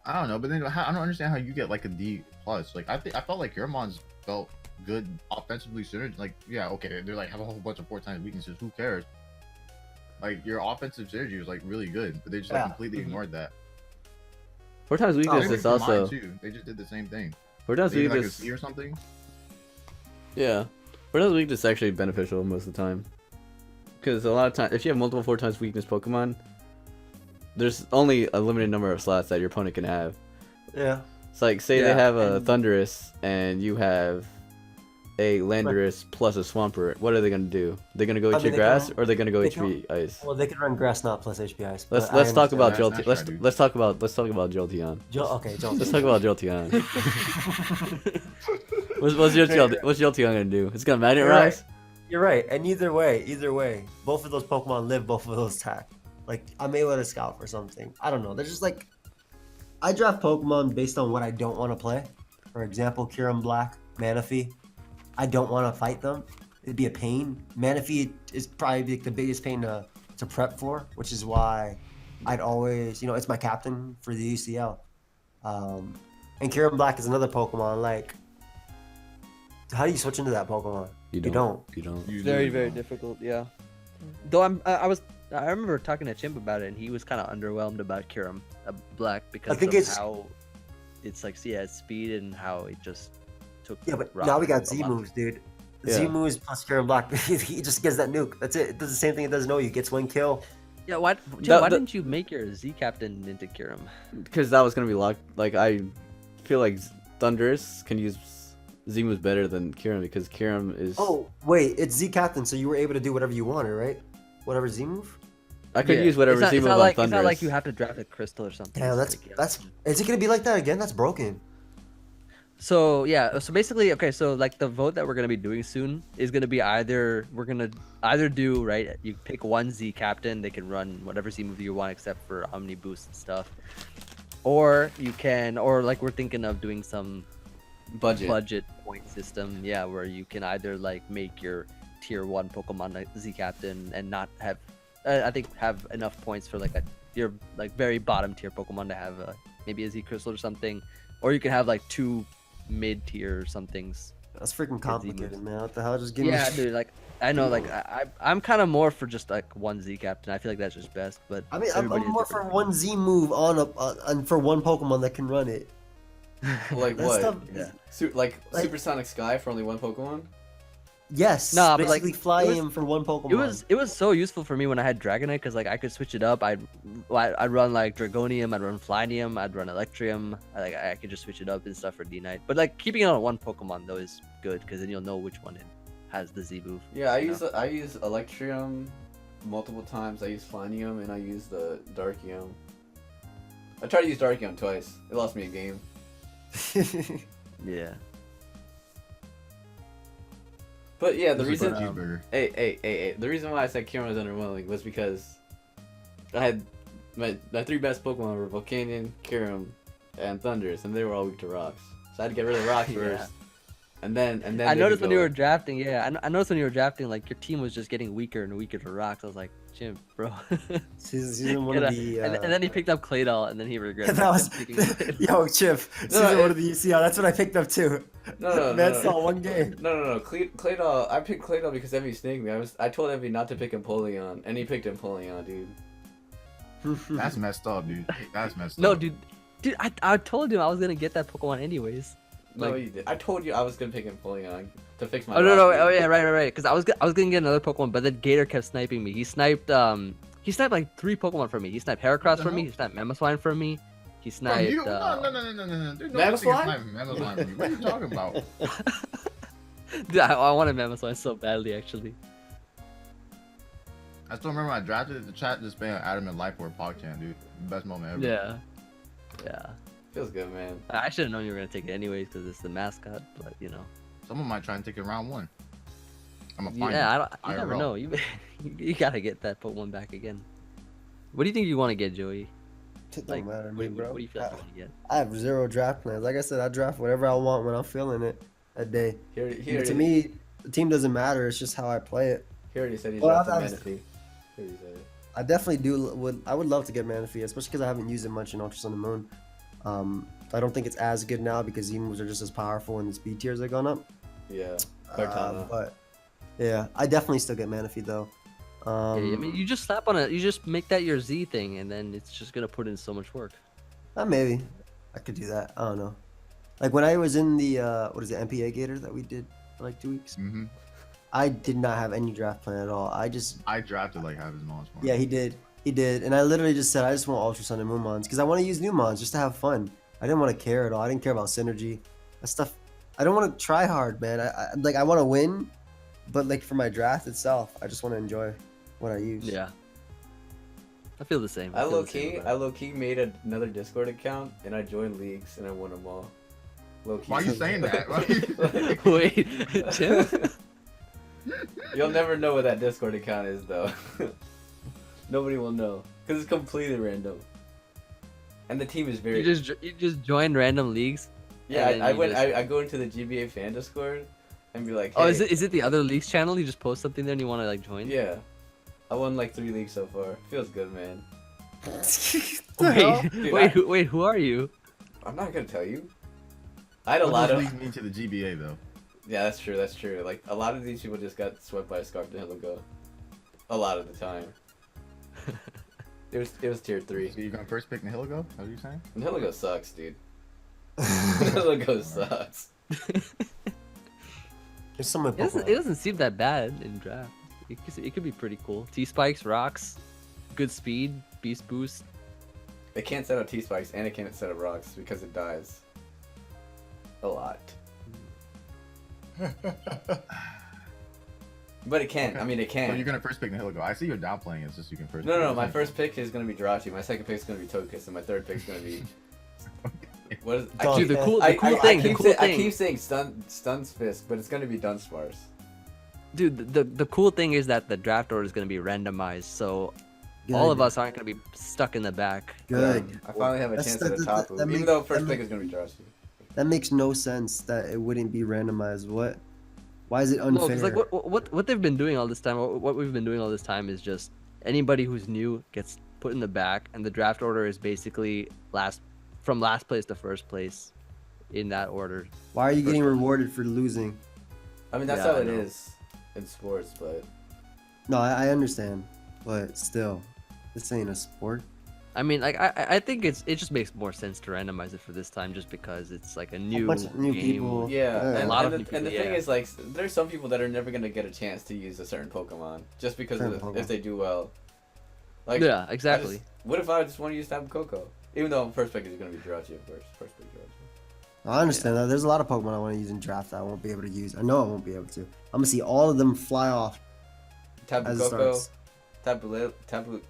I don't know, but then I don't understand how you get like a D plus. Like I felt like your mons felt good offensively synergy. Like yeah, okay, they're like have a whole bunch of 4 times weaknesses. Who cares? Like your offensive synergy was like really good, but they just like Yeah. completely ignored that. 4 times weakness Maybe is for mine, also. too. They just did the same thing. 4 times Maybe like a weakness. C or something. Yeah. 4 times weakness is actually beneficial most of the time. Because a lot of times, if you have multiple 4 times weakness Pokemon, there's only a limited number of slots that your opponent can have. Yeah. It's like, say they Yeah, have a and- Thundurus and you have a Landorus plus a Swampert. What are they gonna do? They're gonna go I HP mean, they Grass, can- or they're gonna go they HP Ice? Well, they could run Grass Knot plus HP Ice. Let's but I talk about understand that. Jolteon. That's right, dude. Let's talk about Jolteon. Okay, Joel. Let's talk about Jolteon. What's Jolteon gonna do? It's gonna Magnet You're right. Rise? You're right. And either way, both of those Pokemon live, both of those attack. Like, I'm able to scout for something. I don't know. They're just like, I draft Pokemon based on what I don't want to play. For example, Kyurem Black, Manaphy. I don't want to fight them. It'd be a pain. Manaphy is probably like the biggest pain to prep for, which is why I'd always, it's my captain for the UCL. And Kyurem Black is another Pokemon. Like, how do you switch into that Pokemon? You You don't. It's very, very difficult. Yeah. Though I remember talking to Chimp about it, and he was kind of underwhelmed about Kyurem Black because think of it's- how it's like, it's speed and how it just took. Yeah, but rock now we got a Z lot. moves, dude. Yeah. Z moves plus Kyurem Black. He just gets that nuke. That's it. It does the same thing it does He gets one kill. Yeah, why The- didn't you make your Z captain into Kyurem? Because that was gonna be locked. Like, I feel like Thundurus can use Z moves better than Kyurem because Kyurem is. Oh, wait. It's Z Captain, so you were able to do whatever you wanted, right? Whatever Z move? I could Yeah. use whatever it's Z not, move it's not on like, Thundurus. It's not like you have to draft a crystal or something. Damn, It's like, yeah. that's. Is it gonna be like that again? That's broken. So yeah, so basically, okay, so like the vote that we're gonna be doing soon is gonna be we're gonna either do right. You pick one Z captain, they can run whatever Z move you want except for Omni Boost and stuff, or you can, or like we're thinking of doing some budget point system, yeah, where you can either like make your tier 1 Pokemon like Z captain and not have, I think have enough points for like your like very bottom tier Pokemon to have maybe a Z Crystal or something, or you can have like 2 mid-tier somethings. That's freaking Z complicated, moves. man. What the hell? Just give me. Yeah, dude, like I know, like I'm kind of more for just like one Z captain. I feel like that's just best, but I mean, I'm everybody has more for different one Z move on for one Pokemon that can run it. Like That what? stuff- Yeah. Like- Supersonic Sky for only one Pokemon? Yes. Nah, but, like, basically fly it was- him for one Pokemon. It was so useful for me when I had Dragonite because like I could switch it up. I'd run like Dragonium, I'd run Flynium, I'd run Electrium. I could just switch it up and stuff for D-Knight. But like keeping it on one Pokemon though is good because then you'll know which one it has the Z move. Yeah, I you use Electrium multiple times. I use Flanium and I use the Darkium. I tried to use Darkium twice. It lost me a game. Yeah. But yeah, the This is a reason cheeseburger. hey, the reason why I said Kyurem was underwhelming was because I had my 3 best Pokemon were Volcanion, Kyurem, and Thundurus, and they were all weak to rocks. So I had to get rid of rocks Yeah. first, and then I they noticed could when you go were up. drafting, I noticed when you were drafting, like your team was just getting weaker and weaker to rocks. I was like, Chimp, bro. Season one Get of a- the. and then he picked up Claydol, and then he regretted that was picking Claydol. yo Chip. Season one of the UCL. That's what I picked up too. No, Man saw one game. No. Claydol. I picked Claydol because Emvee snaked me. I told Emvee not to pick Empoleon, and he picked Empoleon, dude. That's messed up, dude. That's messed No, up. dude, I told him I was gonna get that Pokemon anyways. No, Like- you did. I told you I was gonna pick Empoleon to fix my. Oh no, roster. oh yeah, right. Because I was gonna get another Pokemon, but then Gator kept sniping me. He sniped like 3 Pokemon from me. He sniped Heracross the from me. hell? He sniped Mamoswine from me. He From sniped. you? No. There's no Mammoth such thing as line? sniping Mammoth line from you. What are you talking about? Dude, I wanted Mamoswine so badly, actually. I still remember when I drafted the chat just being Adam and Life or PogChamp, dude. Best moment ever. Yeah. Feels good, man. I should have known you were gonna take it anyways because it's the mascot, but you know. Someone might try and take it round 1. I'm gonna find Yeah, it. you never IRL. know. You gotta get that Pokemon back again. What do you think you want to get, Joey? It Like, don't matter to what, me, do you- bro. what do you feel like you want to get? I have 0 draft plans. Like I said, I draft whatever I want when I'm feeling it that day. Here, To me, the team doesn't matter. It's just how I play it. he already said he's Well, drafted I've- Manaphy. He already said it. I definitely do. I would love to get Manaphy, especially because I haven't used it much in Ultra Sun and Moon. I don't think it's as good now because Emus are just as powerful and the speed tiers are gone up. Yeah. Kartana. But yeah, I definitely still get Manaphy though. Yeah, I mean, you just slap on it. You just make that your Z thing, and then it's just gonna put in so much work. Maybe I could do that. I don't know. Like when I was in the MPA Gator that we did for like 2 weeks, Mm-hmm. I did not have any draft plan at all. I drafted like half his mons for him. Yeah, he did, and I literally just said I just want Ultra Sun and Moon Mons because I want to use new Mons just to have fun. I didn't want to care at all. I didn't care about synergy, that stuff. I don't want to try hard, man. I want to win, but like for my draft itself, I just want to enjoy what I use. Yeah. I feel the same. I feel low the same key, about I it. low key made another Discord account and I joined leagues and I won them all. Low key. Why are you saying that? Wait, Tim? You'll never know what that Discord account is though. Nobody will know because it's completely random. And the team is very. You just join random leagues. Yeah, and then I you went. just- I go into the GBA fan Discord and be like, hey, Oh, is it the other leagues channel? You just post something there and you want to like join? Yeah. I won like 3 leagues so far. Feels good, man. Wait, Dude, wait, who are you? I'm not gonna tell you. I had a What lot does of. league mean to the GBA though? Yeah, that's true. That's true. Like a lot of these people just got swept by a scarf to Hiligo. A lot of the time. It was tier 3. So you're gonna first pick Nihilego? What are you saying? And Hiligo sucks, dude. Hiligo sucks. There's some of my It doesn't seem that bad in draft. It could be pretty cool. T-spikes, rocks, good speed, beast boost. It can't set up T-spikes and it can't set up rocks because it dies. A lot. But it can. Okay. I mean, it So you're can. gonna first pick Nihilego. I see you're downplaying it. It's just you can first. No, pick no, it. my first pick is gonna be Jirachi. My second pick is gonna be Togekiss, and my third pick is gonna be. What is? Dog. Dude, the cool I thing, the keep cool I thing. keep saying Stun's Fist, but it's gonna be Dunsparce. Dude, the cool thing is that the draft order is going to be randomized, so all of us aren't going to be stuck in the back. Good. I finally have a That's- chance at a that- top that even makes- though first that pick make- is gonna be Jirachi. That makes no sense that it wouldn't be randomized. What? Why is it No, unfair? because like what they've been doing all this time, what we've been doing all this time is just anybody who's new gets put in the back, and the draft order is basically from last place to first place, in that order. Why are you getting rewarded for losing? I mean, that's Yeah, how I it know. is in sports, but No, I understand, but still, this ain't a sport. I mean, like I think it just makes more sense to randomize it for this time, just because it's like a new bunch of new game. people. yeah. Yeah. And, A lot and of the, people, and the thing yeah. is, like, there's some people that are never gonna get a chance to use a certain Pokemon just because Certain of Pokemon. if they do well. Like, Yeah, I exactly. just- what if I just want to use Tapu Koko? Even though first pick is gonna be Jirachi, of course. First pick Jirachi. I understand that. There's a lot of Pokemon I want to use in draft that I won't be able to use. I know I won't be able to. I'm gonna see all of them fly off Tapu as it Koko, starts. Tabulu,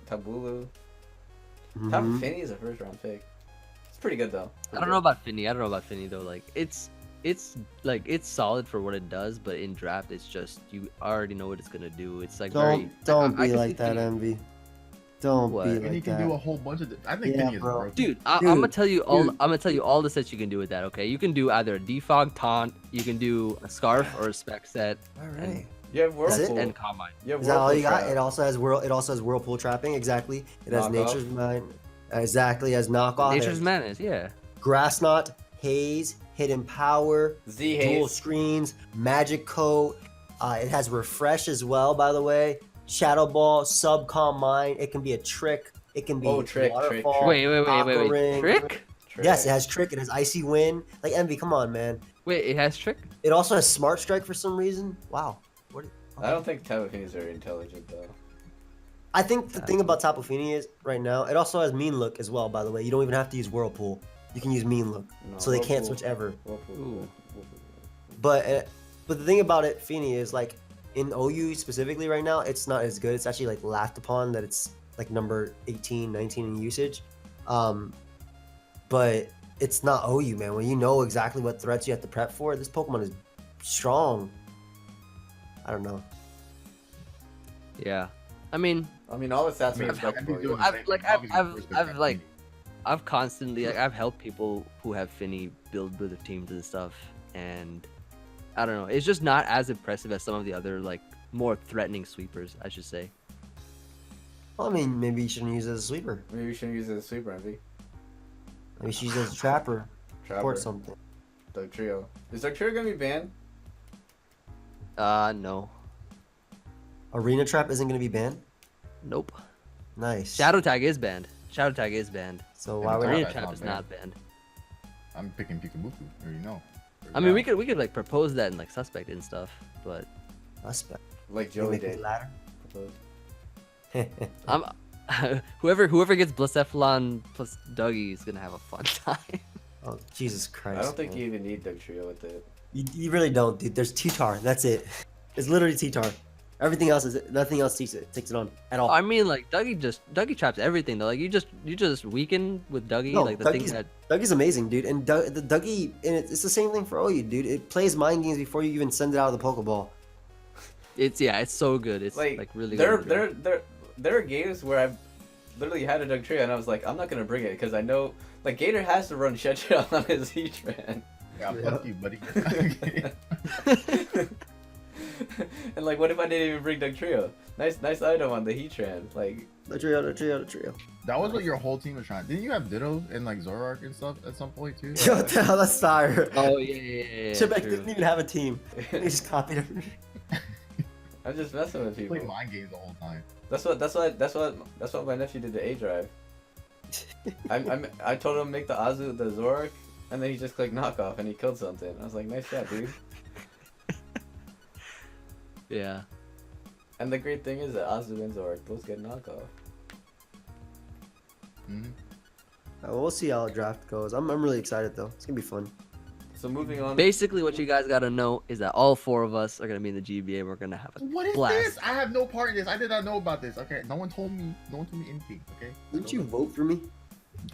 Tapu Mhm. Fini is a first round pick. It's pretty good though. I don't know about Finny. Though. Like it's solid for what it does, but in draft it's just you already know what it's gonna do. It's like Don't I be can like see that, Finny. Envy. Don't What? be And And he like can do a that. whole bunch of. I think Yeah, Finny is bro. broken. Dude, I'm Dude, gonna tell you all. dude. I'm gonna tell you all the sets you can do with that. Okay, you can do either a defog taunt, you can do a scarf or a spec set, All right. You have Is it? Whirlpool. and combine. You have Is that all you Whirlpool got? trap. It also has whirlpool trapping. Exactly. It has Knockoff. nature's mind. Exactly as knockoff. It Nature's has Madness, yeah. grass knot, haze, hidden power, Z dual Haze. screens, magic coat. It has refresh as well, by the way. Shadow ball, subcom mine. It can be a trick. It can be Oh, trick, waterfall. trick. Wait. Aqua ring. Trick? Yes, it has Trick. It has Icy Wind. Like Emvee, come on, man. Wait, it has trick? It also has Smart Strike for some reason. Wow. What? I don't think Tapu Finis are intelligent though. I think the thing about Tapu Fini is right now, it also has Mean Look as well. By the way, you don't even have to use Whirlpool. You can use Mean Look, No, so they can't Whirlpool- switch ever. Whirlpool- Ooh. But the thing about it, Fini, is like in OU specifically right now, it's not as good. It's actually like laughed upon that it's like number 18, 19 in usage. But it's not OU, man. When you know exactly what threats you have to prep for, this Pokemon is strong. I don't know. Yeah. I mean, I mean, all the stats I mean, are respectable. Emvee's doing the yeah. same Like, thing. Obviously, first pick I've back like, Fini. I've constantly like I've helped people who have Finny build with their teams and stuff, and I don't know, it's just not as impressive as some of the other like more threatening sweepers, I should say. Well, I mean, maybe you shouldn't use it as a sweeper. Maybe you shouldn't use it as a sweeper, Emvee. Maybe you should use it as a trapper, Trapper. or something. Doug Trio. Is Doug Trio gonna be banned? No, Arena Trap isn't going to be banned? nope. Nice. Shadow Tag is banned. Shadow Tag is banned. So Yeah, why but would Arena that's Trap not is banned. not banned. I'm picking Pikachu. You know. I mean, we could like propose that in like suspect and stuff, but suspect? Like You Joey make me did. ladder? I'm whoever gets Blacephalon plus Dougie is gonna have a fun time. Oh, Jesus Christ. I don't think man. you even need Doug Trio with it. You really don't, dude. There's T-Tar. That's it. It's literally T-Tar. Everything else is nothing else takes it on at all. I mean, like Dougie traps everything though. Like you just weaken with Dougie, No, like the thing Dougie's- that Dougie's amazing, dude. And the Dougie, and it's the same thing for OU, dude. It plays mind games before you even send it out of the Pokeball. it's so good. It's like really there good. there are games where I've literally had a Doug Trio and I was like, I'm not gonna bring it because I know like Gator has to run Shedshell on his Heatran. Yeah, Yeah. fuck you, buddy. And like, what if I didn't even bring Doug Trio? Nice item on the Heatran. Like, The trio. That was what your whole team was trying. Didn't you have Ditto and like Zoroark and stuff at some point too? Yo, what the hell? That's fire. Oh yeah. Chimpact True. didn't even have a team. He just copied it. I'm just messing with You people. played mind games the whole time. That's what my nephew did to A Drive. I told him to make the Azu the Zoroark, and then he just clicked knockoff and he killed something. I was like, nice shot, dude. Yeah. And the great thing is that Azu and Zoroark both get knockoff. Mm-hmm. We'll see how the draft goes. I'm really excited though. It's gonna be fun. So moving on. Basically, what you guys gotta know is that all four of us are gonna be in the GBA. We're gonna have a What is blast. this? I have no part in this. I did not know about this. Okay, no one told me. No one told me anything. Okay. Didn't you vote for me?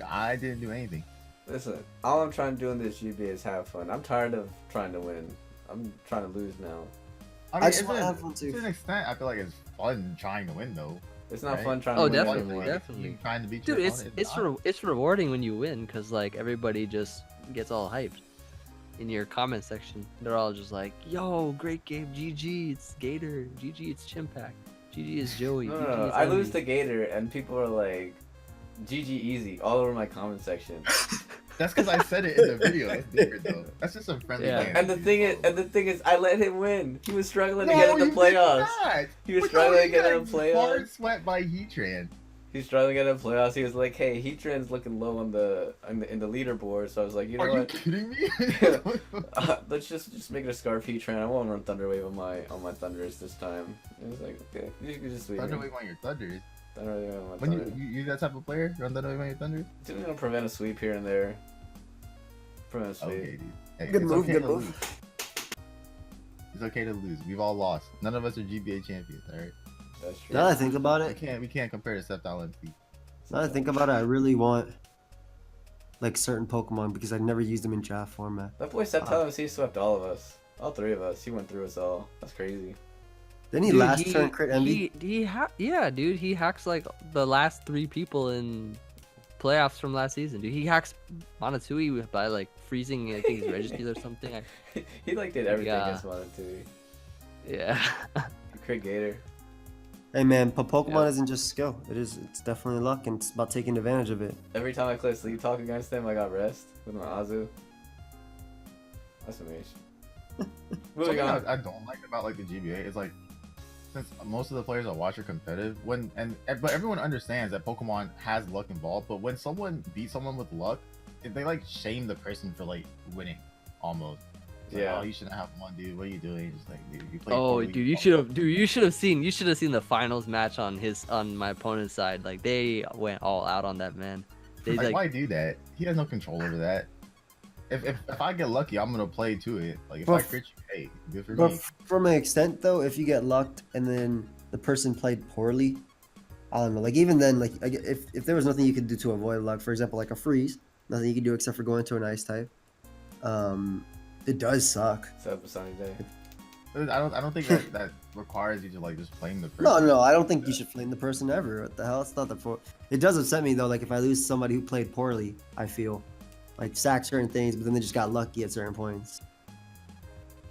I didn't do anything. Listen, all I'm trying to do in this GBA is have fun. I'm tired of trying to win. I'm trying to lose now. I I just it's want to a- have fun to too. an extent, I feel like it's fun trying to win though. It's not Right. fun trying Oh, to win definitely, anymore. definitely. You trying to beat Dude, your it's opponent, it's rewarding when you win because like everybody just gets all hyped in your comment section. They're all just like, "Yo, great game, GG, it's Gator, GG, it's Chimpact, GG is Joey." No, GG, no, no. it's I lose Emvee." to Gator, and people are like, "GG easy" all over my comment section. That's because I said it in the video. That's different though. That's just a friendly Yeah. game. And the thing is, I let him win. He was struggling to No, get in you the did playoffs. not. He was But struggling no, to you get in got the playoffs. Hard sweat by Heatran. He's struggling to get in the playoffs. He was like, "Hey, Heatran's looking low on the in the leaderboard." So I was like, "You know Are you what? kidding me? Let's just make it a Scarf Heatran. I won't run Thunder Wave on my Thunders this time." It was like, "Okay, you can just sweep me." Thunderwave on your Thunders. Thunder Wave on my When Thunder. you that type of player, run Thunderwave on your Thunders. Just gonna prevent a sweep here and there. Prevent a sweep. Okay, dude. Hey, Good it's move, okay good to move. lose. It's okay to lose. We've all lost. None of us are GBA champions. All right. That's true. Now that I think about We it, can't compare to Sceptile and Steve. now that I think about it, I really want like certain Pokemon because I never used them in draft format. That boy Septimus, he swept all of us. All three of us. He went through us all. That's crazy. Then he Dude, last turn crit Emvee. Yeah, dude, he hacks like the last 3 people in playoffs from last season. Dude, he hacks Monotui by like freezing, I think his registers or something. He like did everything Yeah. against Monotui. Yeah. He crit Gator. Hey man, but Pokemon Yeah. isn't just skill. It's definitely luck, and it's about taking advantage of it. Every time I click sleep talk against him, I got rest with my Azu. That's amazing. Moving Something on. I don't like about like the GBA is like since most of the players I watch are competitive but everyone understands that Pokemon has luck involved, but when someone beats someone with luck, they like shame the person for like winning, almost. It's like, Yeah. oh, you shouldn't have won, dude. What are you doing? It's like, dude, you played. Oh, poorly, dude, you should have seen the finals match on my opponent's side. Like they went all out on that man. They Like, like why do that? He has no control over that. If I get lucky, I'm gonna play to it. Like if Bro, I crit you, hey, good for But me. from an extent though, if you get lucked and then the person played poorly, I don't know. Like even then, like if there was nothing you could do to avoid luck, for example, like a freeze, nothing you could do except for go into an ice type. It does suck. Set up a sunny day. I don't think that requires you to like just blame the person. No, I don't think you should blame the person ever. What the hell? It's not the for. It does upset me though. Like if I lose somebody who played poorly, I feel like sack certain things, but then they just got lucky at certain points.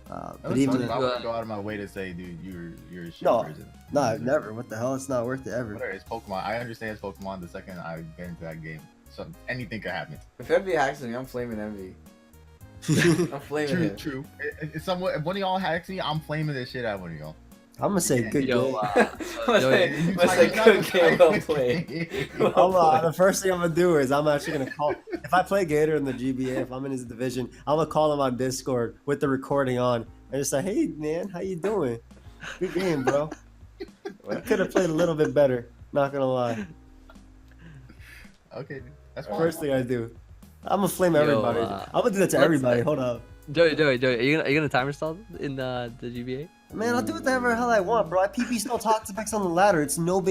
But even I wouldn't go out of my way to say, dude, you're a shit No. person. no, never. What the hell? It's not worth it ever. Whatever, it's Pokemon. I understand it's Pokemon. The second I get into that game, so anything could happen. If Emvee hacks me, I'm flaming Emvee. I'm flaming him. True. If one of y'all hacks me, I'm flaming this shit out of one of y'all. I'm gonna say good yo, game. Let's say good game well played. The first thing I'm gonna do is I'm actually gonna call. If I play Gator in the GBA, if I'm in his division, I'm gonna call him on Discord with the recording on and just say, "Hey man, how you doing? Good game, bro. I could have played a little bit better. Not gonna lie." Okay, that's fine. First thing I do, I'm gonna flame everybody. I'm gonna do that to let's- everybody. Hold up, Joey, are you gonna timer stall in the GBA? man. I'll do whatever hell I want, bro. I PP still Toxapex on the ladder. It's no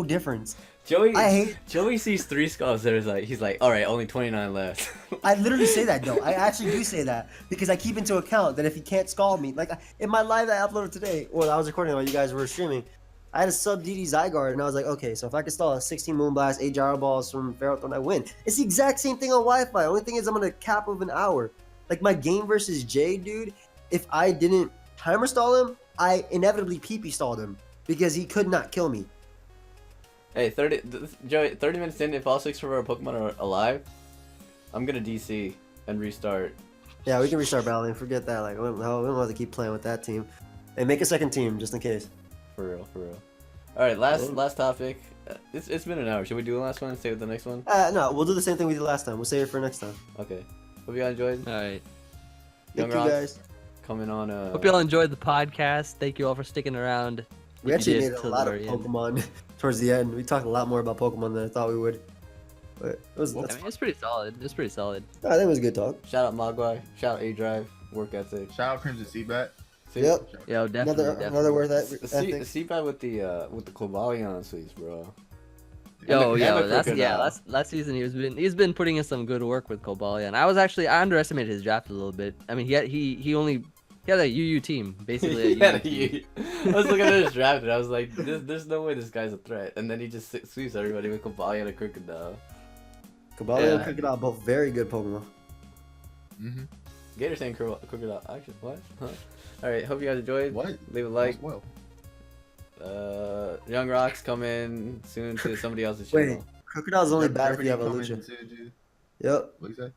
difference. Joey sees 3 skulls. He's like, all right, only 29 left. I literally say that though. I actually do say that because I keep into account that if he can't scald me, like in my live that I uploaded today, well, I was recording while you guys were streaming. I had a sub DD Zygarde, and I was like, okay, so if I can stall a 16 Moonblast, 8 Gyro Balls from Ferrothorn, I win. It's the exact same thing on Wi-Fi. Only thing is I'm gonna cap of an hour. Like my game versus Jay, dude. If I didn't timer stall him, I inevitably PP stalled him because he could not kill me. Hey, Joey, 30 minutes in, if all 6 of our Pokemon are alive, I'm gonna DC and restart. Yeah, we can restart battling. Forget that. Like, we don't have to keep playing with that team. Hey, make a second team just in case. For real. All right, last topic. It's been an hour. Should we do the last one and save the next one? No, we'll do the same thing we did last time. We'll save it for next time. Okay. Hope you guys enjoyed. All right. Young Thank you Rocks guys. coming on. Hope y'all enjoyed the podcast. Thank you all for sticking around. We If you actually did made a till the lot of very end. Pokemon towards the end. We talked a lot more about Pokemon than I thought we would. But it was. I That's mean, it's pretty solid. I I think it was a good talk. Shout out Mogwai. Shout out A Drive. Work ethic. Shout out Crimson Seabat. See? Yep. Yo, definitely. Another worth that. The Seabat with the Cobalion sweeps, bro. Yo, And the that's Crocodile. last season he's been putting in some good work with Cobalion. I underestimated his draft a little bit. I mean, he had a UU team basically. I was looking at his draft and I was like, there's no way this guy's a threat. And then he just sweeps everybody with Cobalion and Crocodile. Cobalion and Yeah. Crocodile, both very good Pokemon. Mm-hmm. Gator saying Crocodile. Actually, what? Huh? Alright, hope you guys enjoyed. What? Leave a like. Spoil. Young Rocks coming soon to somebody else's Wait. channel. Crocodile's only bad if you have a Jeopardy Lucha. coming to- Yep. What you say?